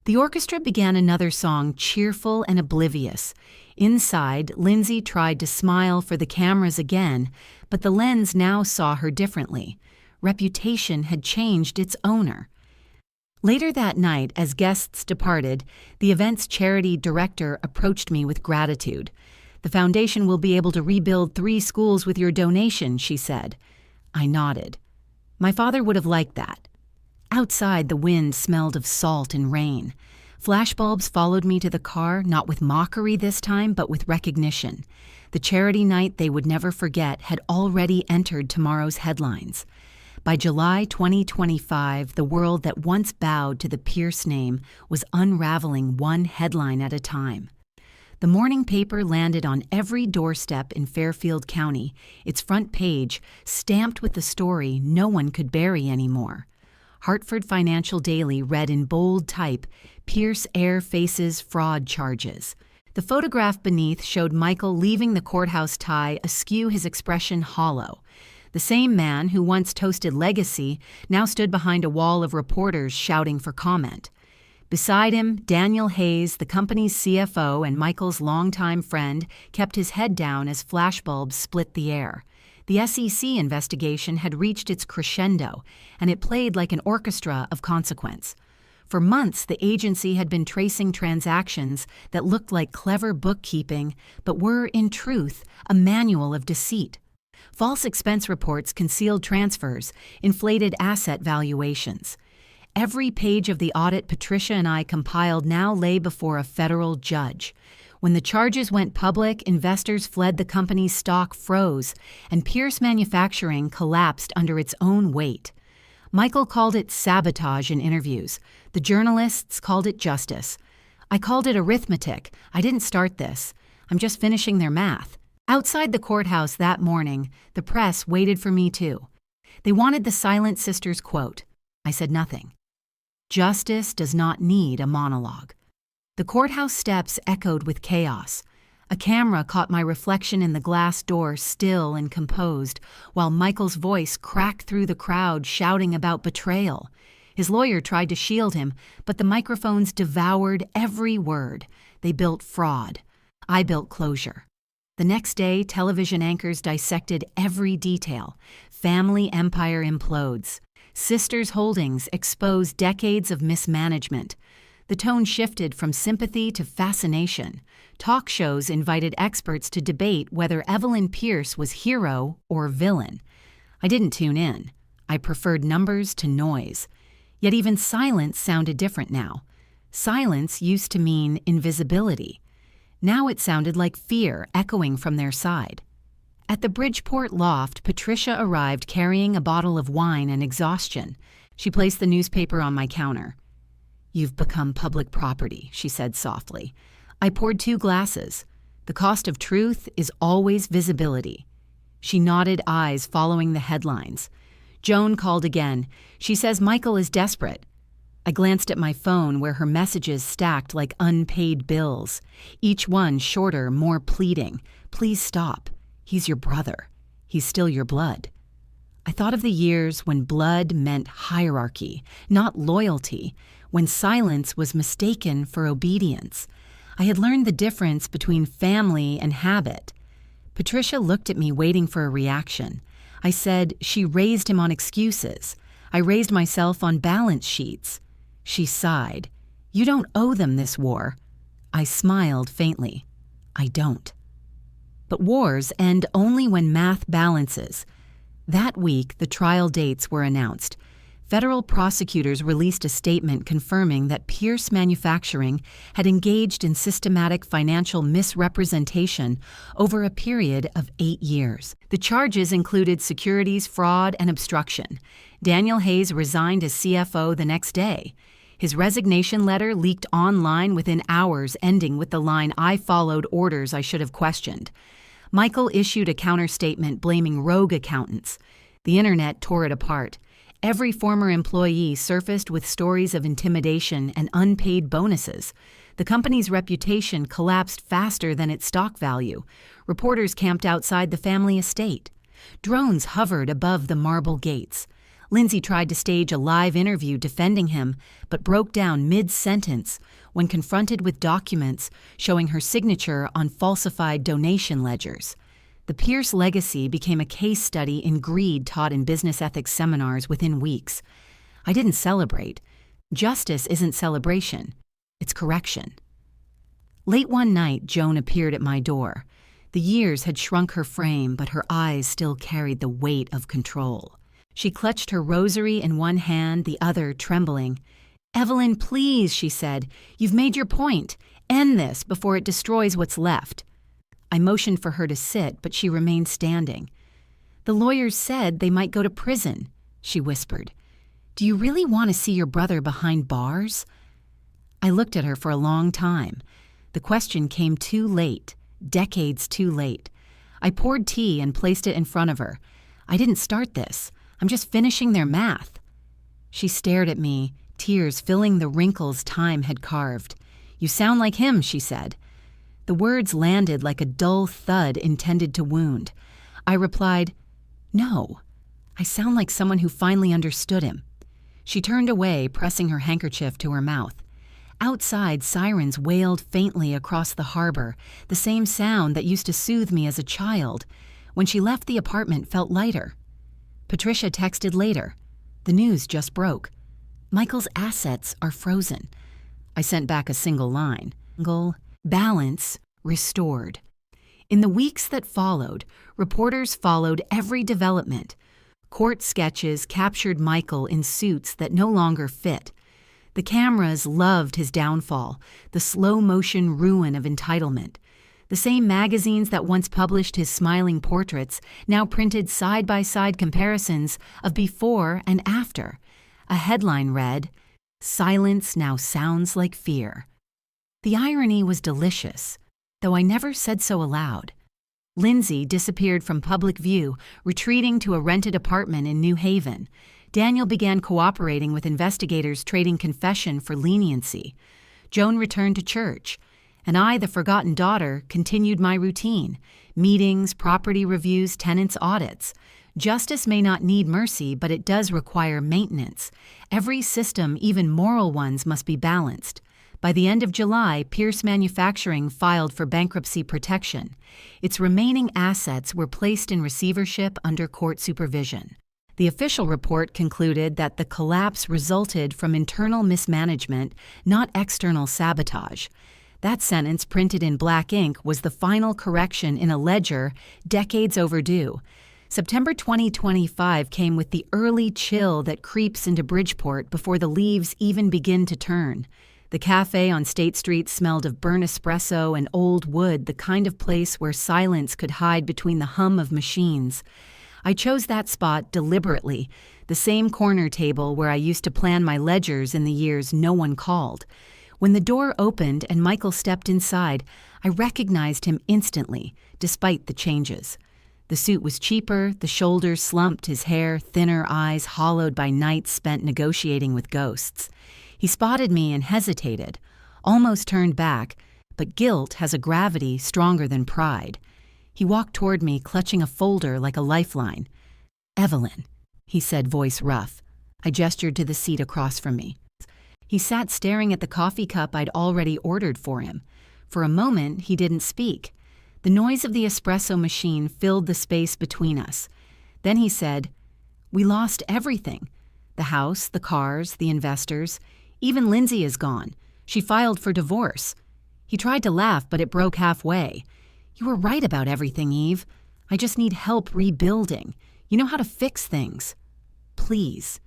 The orchestra began another song, cheerful and oblivious. Inside, Lindsay tried to smile for the cameras again, but the lens now saw her differently. Reputation had changed its owner. Later that night, as guests departed, the event's charity director approached me with gratitude. "The foundation will be able to rebuild 3 schools with your donation," she said. I nodded. My father would have liked that. Outside, the wind smelled of salt and rain. Flashbulbs followed me to the car, not with mockery this time, but with recognition. The charity night they would never forget had already entered tomorrow's headlines. By July 2025, the world that once bowed to the Pierce name was unraveling one headline at a time. The morning paper landed on every doorstep in Fairfield County, its front page stamped with the story no one could bury anymore. Hartford Financial Daily read in bold type, "Pierce heir faces fraud charges." The photograph beneath showed Michael leaving the courthouse tie, askew, his expression hollow. The same man who once toasted legacy now stood behind a wall of reporters shouting for comment. Beside him, Daniel Hayes, the company's CFO and Michael's longtime friend, kept his head down as flashbulbs split the air. The SEC investigation had reached its crescendo, and it played like an orchestra of consequence. For months, the agency had been tracing transactions that looked like clever bookkeeping, but were, in truth, a manual of deceit. False expense reports concealed transfers, inflated asset valuations. Every page of the audit Patricia and I compiled now lay before a federal judge. When the charges went public, investors fled, the company's stock froze, and Pierce Manufacturing collapsed under its own weight. Michael called it sabotage in interviews. The journalists called it justice. I called it arithmetic. I didn't start this. I'm just finishing their math. Outside the courthouse that morning, the press waited for me too. They wanted the Silent Sisters quote. I said nothing. Justice does not need a monologue. The courthouse steps echoed with chaos. A camera caught my reflection in the glass door, still and composed, while Michael's voice cracked through the crowd shouting about betrayal. His lawyer tried to shield him, but the microphones devoured every word. They built fraud. I built closure. The next day, television anchors dissected every detail. Family empire implodes. Sisters Holdings exposed decades of mismanagement. The tone shifted from sympathy to fascination. Talk shows invited experts to debate whether Evelyn Pierce was hero or villain. I didn't tune in. I preferred numbers to noise. Yet even silence sounded different now. Silence used to mean invisibility. Now it sounded like fear echoing from their side. At the Bridgeport loft, Patricia arrived carrying a bottle of wine and exhaustion. She placed the newspaper on my counter. "You've become public property," she said softly. I poured 2 glasses. The cost of truth is always visibility. She nodded, eyes following the headlines. Joan called again. She says Michael is desperate. I glanced at my phone where her messages stacked like unpaid bills, each one shorter, more pleading. Please stop. He's your brother. He's still your blood. I thought of the years when blood meant hierarchy, not loyalty, when silence was mistaken for obedience. I had learned the difference between family and habit. Patricia looked at me, waiting for a reaction. I said she raised him on excuses. I raised myself on balance sheets. She sighed. You don't owe them this war. I smiled faintly. I don't. But wars end only when math balances. That week, the trial dates were announced. Federal prosecutors released a statement confirming that Pierce Manufacturing had engaged in systematic financial misrepresentation over a period of 8 years. The charges included securities fraud and obstruction. Daniel Hayes resigned as CFO the next day. His resignation letter leaked online within hours, ending with the line, "I followed orders I should have questioned." Michael issued a counterstatement blaming rogue accountants. The internet tore it apart. Every former employee surfaced with stories of intimidation and unpaid bonuses. The company's reputation collapsed faster than its stock value. Reporters camped outside the family estate. Drones hovered above the marble gates. Lindsay tried to stage a live interview defending him, but broke down mid-sentence when confronted with documents showing her signature on falsified donation ledgers. The Pierce legacy became a case study in greed taught in business ethics seminars within weeks. I didn't celebrate. Justice isn't celebration. It's correction. Late one night, Joan appeared at my door. The years had shrunk her frame, but her eyes still carried the weight of control. She clutched her rosary in one hand, the other trembling. "Evelyn, please," she said. "You've made your point. End this before it destroys what's left." I motioned for her to sit, but she remained standing. "The lawyers said they might go to prison," she whispered. "Do you really want to see your brother behind bars?" I looked at her for a long time. The question came too late, decades too late. I poured tea and placed it in front of her. "I didn't start this. I'm just finishing their math." She stared at me, tears filling the wrinkles time had carved. "You sound like him," she said. The words landed like a dull thud intended to wound. I replied, "No, I sound like someone who finally understood him." She turned away, pressing her handkerchief to her mouth. Outside, sirens wailed faintly across the harbor, the same sound that used to soothe me as a child. When she left, the apartment felt lighter. Patricia texted later. "The news just broke. Michael's assets are frozen." I sent back a single line. Balance restored. In the weeks that followed, reporters followed every development. Court sketches captured Michael in suits that no longer fit. The cameras loved his downfall, the slow-motion ruin of entitlement. The same magazines that once published his smiling portraits now printed side-by-side comparisons of before and after. A headline read, "Silence now sounds like fear." The irony was delicious, though I never said so aloud. Lindsay disappeared from public view, retreating to a rented apartment in New Haven. Daniel began cooperating with investigators, trading confession for leniency. Joan returned to church. And I, the forgotten daughter, continued my routine: meetings, property reviews, tenants' audits. Justice may not need mercy, but it does require maintenance. Every system, even moral ones, must be balanced. By the end of July, Pierce Manufacturing filed for bankruptcy protection. Its remaining assets were placed in receivership under court supervision. The official report concluded that the collapse resulted from internal mismanagement, not external sabotage. That sentence, printed in black ink, was the final correction in a ledger decades overdue. September 2025 came with the early chill that creeps into Bridgeport before the leaves even begin to turn. The cafe on State Street smelled of burnt espresso and old wood, the kind of place where silence could hide between the hum of machines. I chose that spot deliberately, the same corner table where I used to plan my ledgers in the years no one called. When the door opened and Michael stepped inside, I recognized him instantly, despite the changes. The suit was cheaper, the shoulders slumped, his hair, thinner eyes hollowed by nights spent negotiating with ghosts. He spotted me and hesitated, almost turned back, but guilt has a gravity stronger than pride. He walked toward me, clutching a folder like a lifeline. "Evelyn," he said, voice rough. I gestured to the seat across from me. He sat staring at the coffee cup I'd already ordered for him. For a moment, he didn't speak. The noise of the espresso machine filled the space between us. Then he said, "We lost everything. The house, the cars, the investors. Even Lindsay is gone. She filed for divorce." He tried to laugh, but it broke halfway. "You were right about everything, Eve. I just need help rebuilding. You know how to fix things. Please."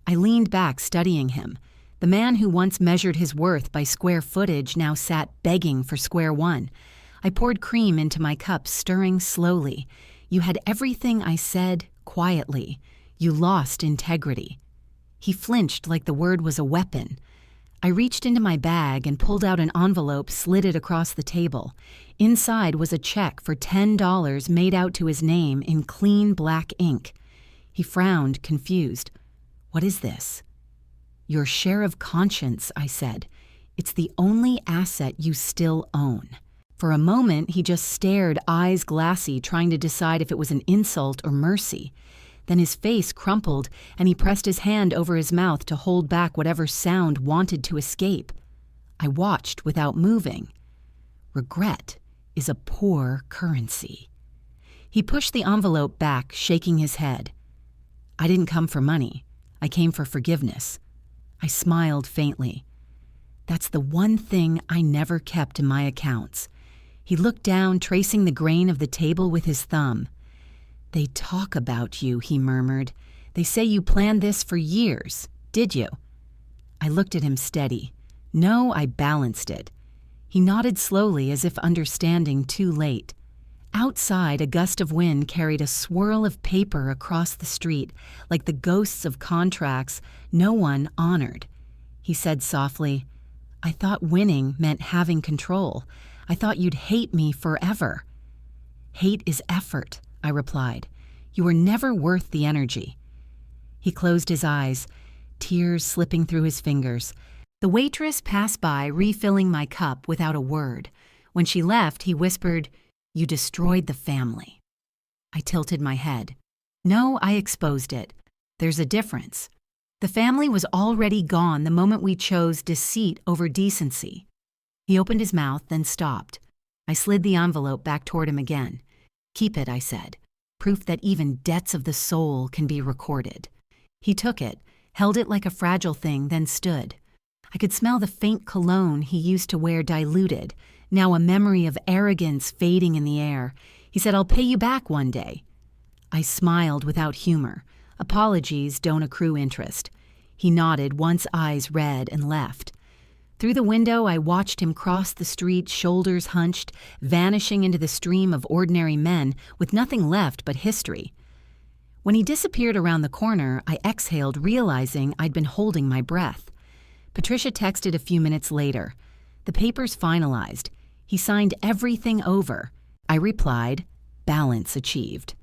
I leaned back, studying him. The man who once measured his worth by square footage now sat begging for square one. I poured cream into my cup, stirring slowly. "You had everything I said, quietly. You lost integrity." He flinched like the word was a weapon. I reached into my bag and pulled out an envelope, slid it across the table. Inside was a check for $10 made out to his name in clean black ink. He frowned, confused. "What is this?" "Your share of conscience," I said. "It's the only asset you still own." For a moment, he just stared, eyes glassy, trying to decide if it was an insult or mercy. Then his face crumpled, and he pressed his hand over his mouth to hold back whatever sound wanted to escape. I watched without moving. Regret is a poor currency. He pushed the envelope back, shaking his head. "I didn't come for money. I came for forgiveness." I smiled faintly. "That's the one thing I never kept in my accounts." He looked down, tracing the grain of the table with his thumb. "They talk about you," he murmured. "They say you planned this for years. Did you?" I looked at him steady. "No, I balanced it." He nodded slowly, as if understanding too late. Outside, a gust of wind carried a swirl of paper across the street, like the ghosts of contracts no one honored. He said softly, "I thought winning meant having control. I thought you'd hate me forever." "Hate is effort," I replied. "You were never worth the energy." He closed his eyes, tears slipping through his fingers. The waitress passed by, refilling my cup without a word. When she left, he whispered, "You destroyed the family." I tilted my head. "No, I exposed it. There's a difference. The family was already gone the moment we chose deceit over decency." He opened his mouth, then stopped. I slid the envelope back toward him again. "Keep it," I said. "Proof that even debts of the soul can be recorded." He took it, held it like a fragile thing, then stood. I could smell the faint cologne he used to wear diluted, now a memory of arrogance fading in the air. He said, "I'll pay you back one day." I smiled without humor. Apologies don't accrue interest. He nodded, once eyes red, and left. Through the window, I watched him cross the street, shoulders hunched, vanishing into the stream of ordinary men with nothing left but history. When he disappeared around the corner, I exhaled, realizing I'd been holding my breath. Patricia texted a few minutes later. "The paper's finalized. He signed everything over." I replied, "Balance achieved."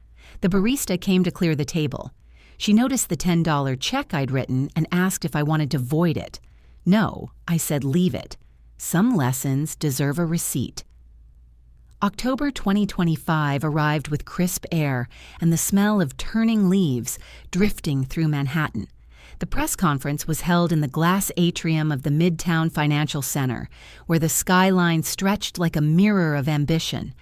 The barista came to clear the table. She noticed the $10 check I'd written and asked if I wanted to void it. "No," I said, "leave it. Some lessons deserve a receipt." October 2025 arrived with crisp air and the smell of turning leaves drifting through Manhattan. The press conference was held in the glass atrium of the Midtown Financial Center, where the skyline stretched like a mirror of ambition.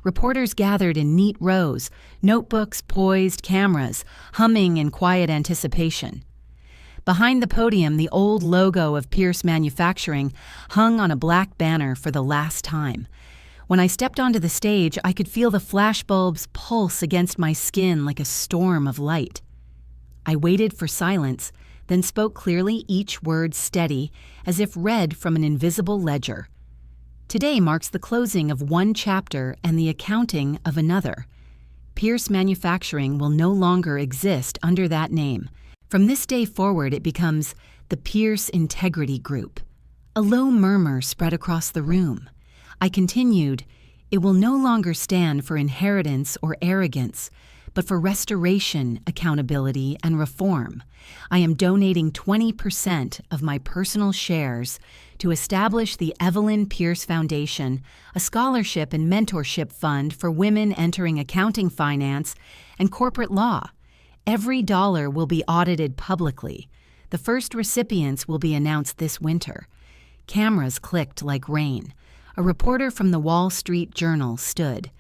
Reporters gathered in neat rows, notebooks poised, cameras humming in quiet anticipation. Behind the podium, the old logo of Pierce Manufacturing hung on a black banner for the last time. When I stepped onto the stage, I could feel the flashbulbs pulse against my skin like a storm of light. I waited for silence, then spoke clearly, each word steady, as if read from an invisible ledger. Today marks the closing of one chapter and the accounting of another. Pierce Manufacturing will no longer exist under that name. From this day forward, it becomes the Pierce Integrity Group. A low murmur spread across the room. I continued, "It will no longer stand for inheritance or arrogance, but for restoration, accountability, and reform. I am donating 20% of my personal shares to establish the Evelyn Pierce Foundation, a scholarship and mentorship fund for women entering accounting, finance, and corporate law. Every dollar will be audited publicly. The first recipients will be announced this winter." Cameras clicked like rain. A reporter from the Wall Street Journal stood.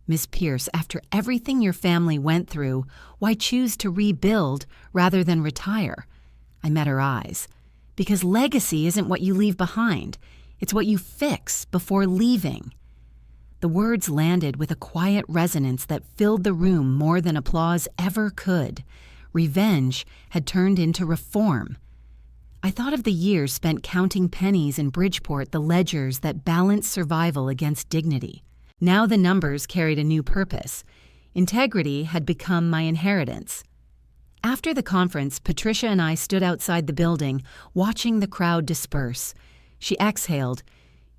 "Miss Pierce, after everything your family went through, why choose to rebuild rather than retire?" I met her eyes. "Because legacy isn't what you leave behind. It's what you fix before leaving." The words landed with a quiet resonance that filled the room more than applause ever could. Revenge had turned into reform. I thought of the years spent counting pennies in Bridgeport, the ledgers that balanced survival against dignity. Now the numbers carried a new purpose. Integrity had become my inheritance. After the conference, Patricia and I stood outside the building, watching the crowd disperse. She exhaled.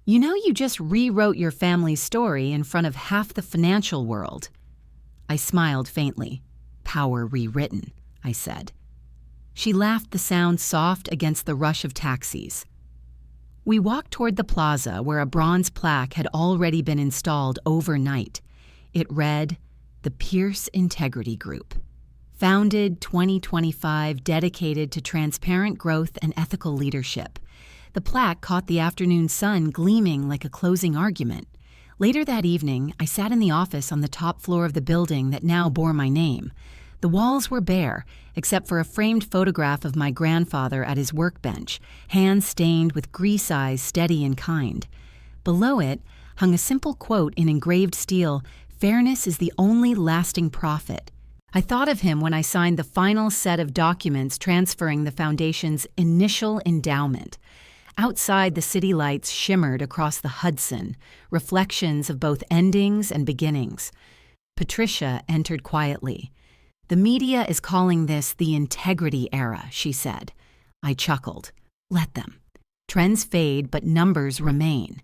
"You know, you just rewrote your family's story in front of half the financial world." I smiled faintly. "Power rewritten," I said. She laughed, the sound soft against the rush of taxis. We walked toward the plaza where a bronze plaque had already been installed overnight. It read, "The Pierce Integrity Group. Founded 2025, dedicated to transparent growth and ethical leadership." The plaque caught the afternoon sun gleaming like a closing argument. Later that evening, I sat in the office on the top floor of the building that now bore my name. The walls were bare, except for a framed photograph of my grandfather at his workbench, hands stained with grease eyes steady and kind. Below it hung a simple quote in engraved steel, "Fairness is the only lasting profit." I thought of him when I signed the final set of documents transferring the foundation's initial endowment. Outside, the city lights shimmered across the Hudson, reflections of both endings and beginnings. Patricia entered quietly. "The media is calling this the integrity era," she said. I chuckled. "Let them. Trends fade, but numbers remain."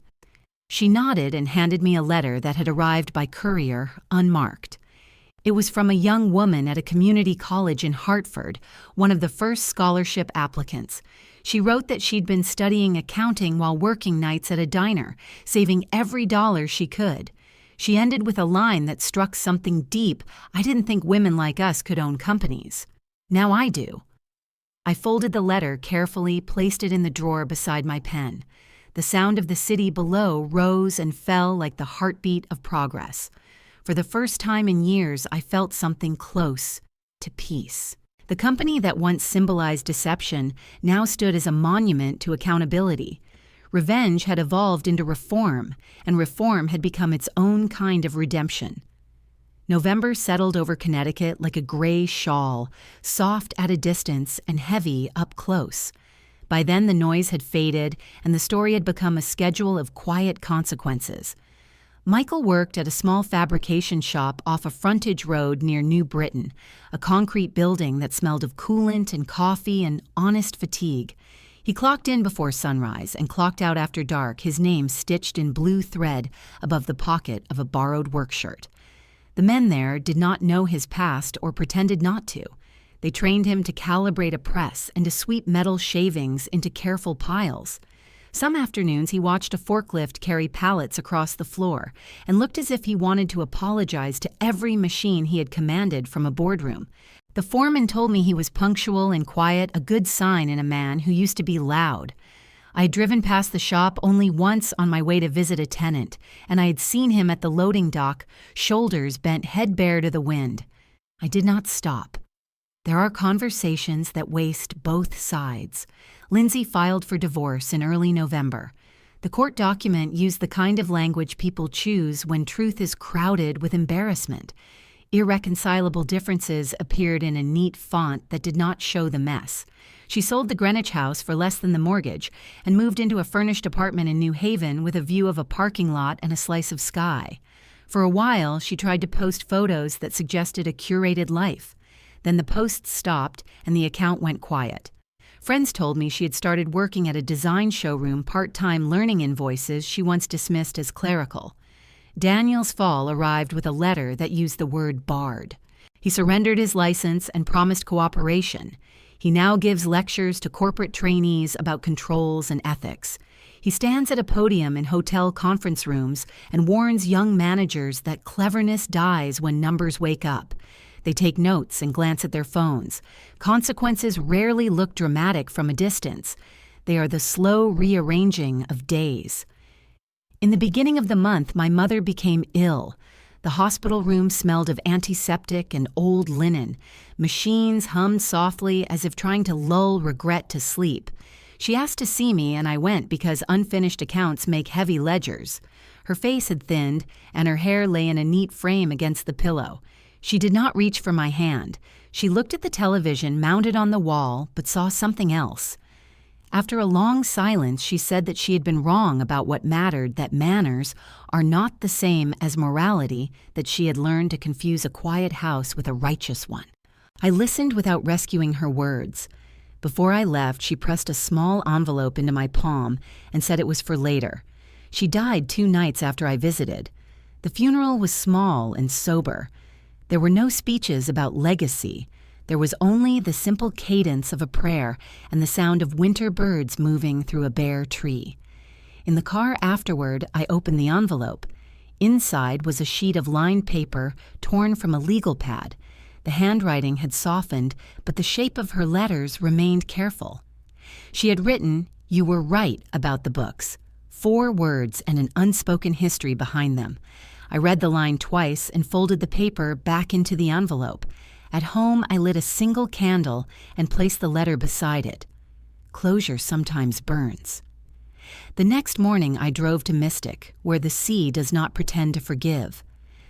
She nodded and handed me a letter that had arrived by courier, unmarked. It was from a young woman at a community college in Hartford, one of the first scholarship applicants. She wrote that she'd been studying accounting while working nights at a diner, saving every dollar she could. She ended with a line that struck something deep. "I didn't think women like us could own companies. Now I do." I folded the letter carefully, placed it in the drawer beside my pen. The sound of the city below rose and fell like the heartbeat of progress. For the first time in years, I felt something close to peace. The company that once symbolized deception now stood as a monument to accountability. Revenge had evolved into reform, and reform had become its own kind of redemption. November settled over Connecticut like a gray shawl, soft at a distance and heavy up close. By then the noise had faded, and the story had become a schedule of quiet consequences. Michael worked at a small fabrication shop off a frontage road near New Britain, a concrete building that smelled of coolant and coffee and honest fatigue. He clocked in before sunrise and clocked out after dark, his name stitched in blue thread above the pocket of a borrowed work shirt. The men there did not know his past or pretended not to. They trained him to calibrate a press and to sweep metal shavings into careful piles. Some afternoons he watched a forklift carry pallets across the floor and looked as if he wanted to apologize to every machine he had commanded from a boardroom. The foreman told me he was punctual and quiet, a good sign in a man who used to be loud. I had driven past the shop only once on my way to visit a tenant, and I had seen him at the loading dock, shoulders bent head bare to the wind. I did not stop. There are conversations that waste both sides. Lindsay filed for divorce in early November. The court document used the kind of language people choose when truth is crowded with embarrassment. Irreconcilable differences appeared in a neat font that did not show the mess. She sold the Greenwich house for less than the mortgage and moved into a furnished apartment in New Haven with a view of a parking lot and a slice of sky. For a while, she tried to post photos that suggested a curated life. Then the posts stopped and the account went quiet. Friends told me she had started working at a design showroom part-time learning invoices she once dismissed as clerical. Daniel's fall arrived with a letter that used the word barred. He surrendered his license and promised cooperation. He now gives lectures to corporate trainees about controls and ethics. He stands at a podium in hotel conference rooms and warns young managers that cleverness dies when numbers wake up. They take notes and glance at their phones. Consequences rarely look dramatic from a distance. They are the slow rearranging of days. In the beginning of the month, my mother became ill. The hospital room smelled of antiseptic and old linen. Machines hummed softly as if trying to lull regret to sleep. She asked to see me, and I went because unfinished accounts make heavy ledgers. Her face had thinned, and her hair lay in a neat frame against the pillow. She did not reach for my hand. She looked at the television mounted on the wall, but saw something else. After a long silence, she said that she had been wrong about what mattered, that manners are not the same as morality, that she had learned to confuse a quiet house with a righteous one. I listened without rescuing her words. Before I left, she pressed a small envelope into my palm and said it was for later. She died 2 nights after I visited. The funeral was small and sober. There were no speeches about legacy. There was only the simple cadence of a prayer and the sound of winter birds moving through a bare tree. In the car afterward, I opened the envelope. Inside was a sheet of lined paper torn from a legal pad. The handwriting had softened, but the shape of her letters remained careful. She had written, "You were right about the books." 4 words and an unspoken history behind them. I read the line twice and folded the paper back into the envelope. At home, I lit a single candle and placed the letter beside it. Closure sometimes burns. The next morning, I drove to Mystic, where the sea does not pretend to forgive.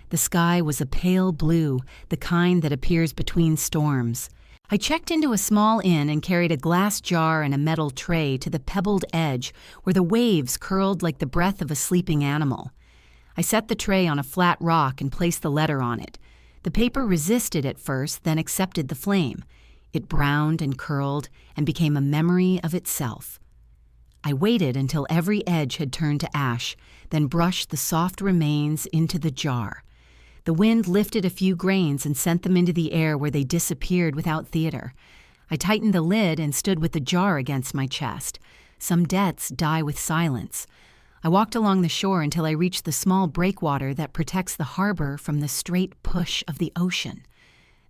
The sky was a pale blue, the kind that appears between storms. I checked into a small inn and carried a glass jar and a metal tray to the pebbled edge where the waves curled like the breath of a sleeping animal. I set the tray on a flat rock and placed the letter on it. The paper resisted at first, then accepted the flame. It browned and curled and became a memory of itself. I waited until every edge had turned to ash, then brushed the soft remains into the jar. The wind lifted a few grains and sent them into the air where they disappeared without theater. I tightened the lid and stood with the jar against my chest. Some debts die with silence. I walked along the shore until I reached the small breakwater that protects the harbor from the straight push of the ocean.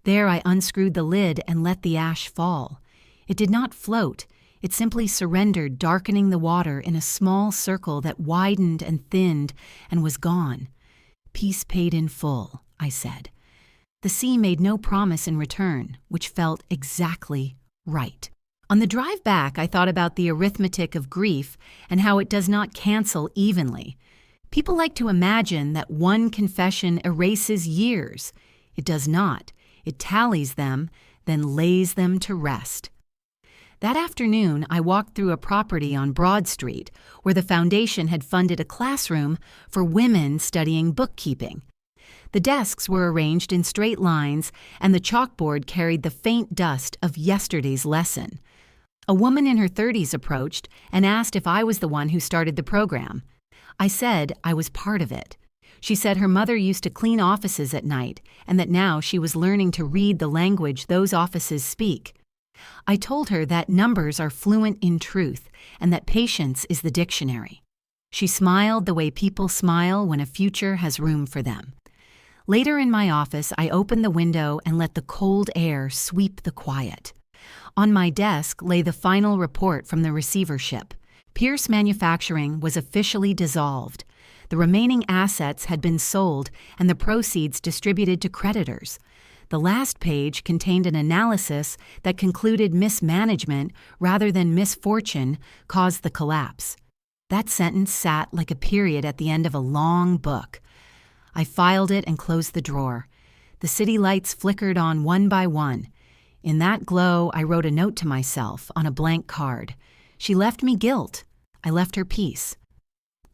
There I unscrewed the lid and let the ash fall. It did not float. It simply surrendered, darkening the water in a small circle that widened and thinned and was gone. "Peace paid in full," I said. The sea made no promise in return, which felt exactly right. On the drive back, I thought about the arithmetic of grief and how it does not cancel evenly. People like to imagine that one confession erases years. It does not. It tallies them, then lays them to rest. That afternoon, I walked through a property on Broad Street where the foundation had funded a classroom for women studying bookkeeping. The desks were arranged in straight lines, and the chalkboard carried the faint dust of yesterday's lesson. A woman in her 30s approached and asked if I was the one who started the program. I said I was part of it. She said her mother used to clean offices at night and that now she was learning to read the language those offices speak. I told her that numbers are fluent in truth and that patience is the dictionary. She smiled the way people smile when a future has room for them. Later in my office, I opened the window and let the cold air sweep the quiet. On my desk lay the final report from the receivership. Pierce Manufacturing was officially dissolved. The remaining assets had been sold and the proceeds distributed to creditors. The last page contained an analysis that concluded mismanagement rather than misfortune caused the collapse. That sentence sat like a period at the end of a long book. I filed it and closed the drawer. The city lights flickered on one by one. In that glow, I wrote a note to myself on a blank card. She left me guilt. I left her peace.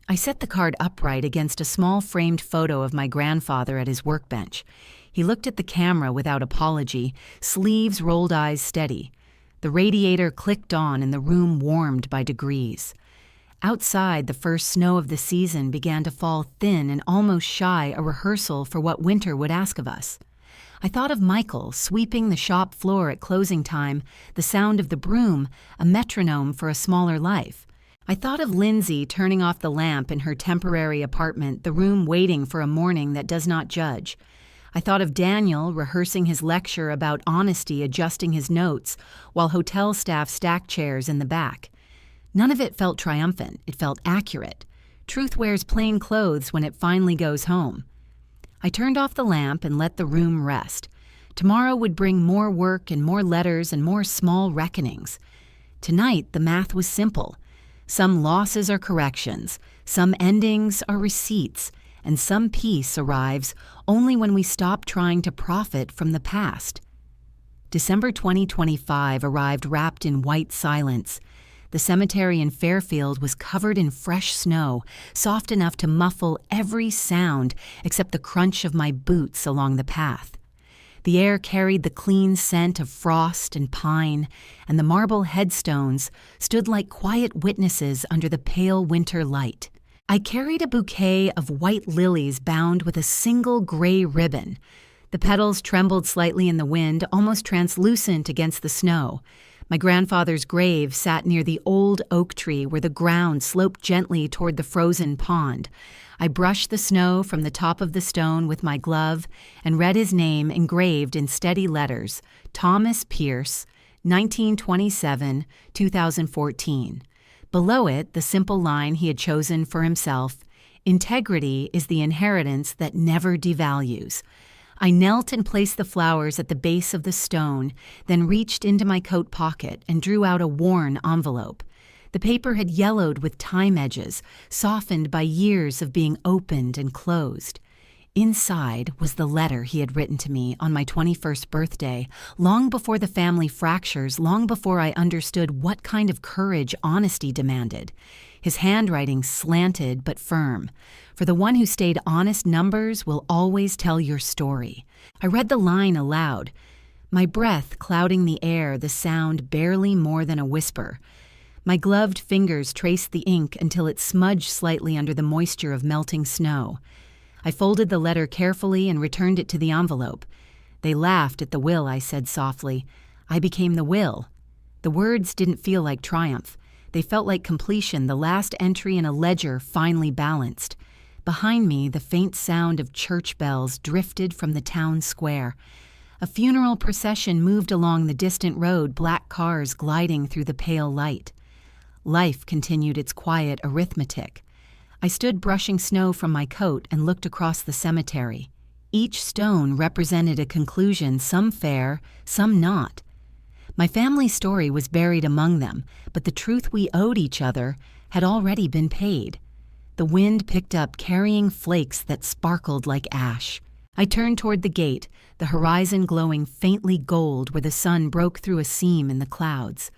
I set the card upright against a small framed photo of my grandfather at his workbench. He looked at the camera without apology, sleeves rolled, eyes steady. The radiator clicked on and the room warmed by degrees. Outside, the first snow of the season began to fall thin and almost shy a rehearsal for what winter would ask of us. I thought of Michael sweeping the shop floor at closing time, the sound of the broom, a metronome for a smaller life. I thought of Lindsay turning off the lamp in her temporary apartment, the room waiting for a morning that does not judge. I thought of Daniel rehearsing his lecture about honesty, adjusting his notes, while hotel staff stacked chairs in the back. None of it felt triumphant. It felt accurate. Truth wears plain clothes when it finally goes home. I turned off the lamp and let the room rest. Tomorrow would bring more work and more letters and more small reckonings. Tonight, the math was simple. Some losses are corrections, some endings are receipts, and some peace arrives only when we stop trying to profit from the past. December 2025 arrived wrapped in white silence. The cemetery in Fairfield was covered in fresh snow, soft enough to muffle every sound except the crunch of my boots along the path. The air carried the clean scent of frost and pine, and the marble headstones stood like quiet witnesses under the pale winter light. I carried a bouquet of white lilies bound with a single gray ribbon. The petals trembled slightly in the wind, almost translucent against the snow. My grandfather's grave sat near the old oak tree where the ground sloped gently toward the frozen pond. I brushed the snow from the top of the stone with my glove and read his name engraved in steady letters, Thomas Pierce, 1927-2014. Below it, the simple line he had chosen for himself, "Integrity is the inheritance that never devalues." I knelt and placed the flowers at the base of the stone, then reached into my coat pocket and drew out a worn envelope. The paper had yellowed with time edges, softened by years of being opened and closed. Inside was the letter he had written to me on my 21st birthday, long before the family fractures, long before I understood what kind of courage honesty demanded. His handwriting slanted but firm. For the one who stayed honest, numbers will always tell your story. I read the line aloud, my breath clouding the air, the sound barely more than a whisper. My gloved fingers traced the ink until it smudged slightly under the moisture of melting snow. I folded the letter carefully and returned it to the envelope. "They laughed at the will," I said softly. "I became the will." The words didn't feel like triumph. They felt like completion, the last entry in a ledger finally balanced. Behind me, the faint sound of church bells drifted from the town square. A funeral procession moved along the distant road, black cars gliding through the pale light. Life continued its quiet arithmetic. I stood brushing snow from my coat and looked across the cemetery. Each stone represented a conclusion, some fair, some not. My family story was buried among them, but the truth we owed each other had already been paid. The wind picked up, carrying flakes that sparkled like ash. I turned toward the gate, the horizon glowing faintly gold where the sun broke through a seam in the clouds.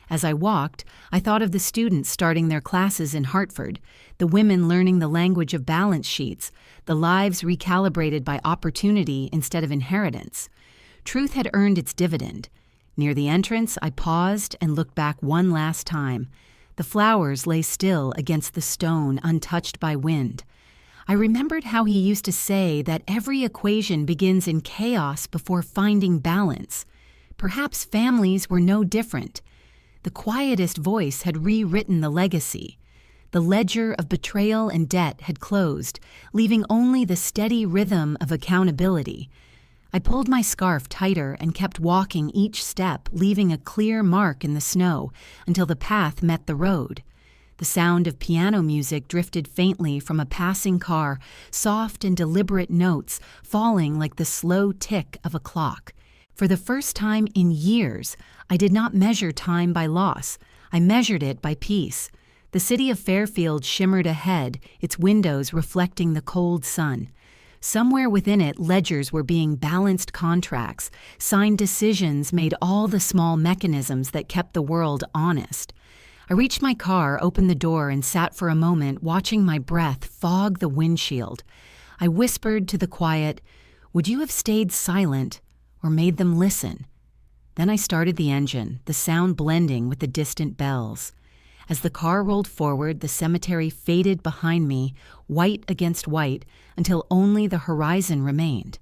As I walked, I thought of the students starting their classes in Hartford, the women learning the language of balance sheets, the lives recalibrated by opportunity instead of inheritance. Truth had earned its dividend. Near the entrance, I paused and looked back one last time. The flowers lay still against the stone, untouched by wind. I remembered how he used to say that every equation begins in chaos before finding balance. Perhaps families were no different. The quietest voice had rewritten the legacy. The ledger of betrayal and debt had closed, leaving only the steady rhythm of accountability. I pulled my scarf tighter and kept walking each step, leaving a clear mark in the snow until the path met the road. The sound of piano music drifted faintly from a passing car, soft and deliberate notes falling like the slow tick of a clock. For the first time in years, I did not measure time by loss. I measured it by peace. The city of Fairfield shimmered ahead, its windows reflecting the cold sun. Somewhere within it, ledgers were being balanced, contracts, signed decisions made, all the small mechanisms that kept the world honest. I reached my car, opened the door, and sat for a moment, watching my breath fog the windshield. I whispered to the quiet, "Would you have stayed silent or made them listen?" Then I started the engine, the sound blending with the distant bells. As the car rolled forward, the cemetery faded behind me, white against white, until only the horizon remained.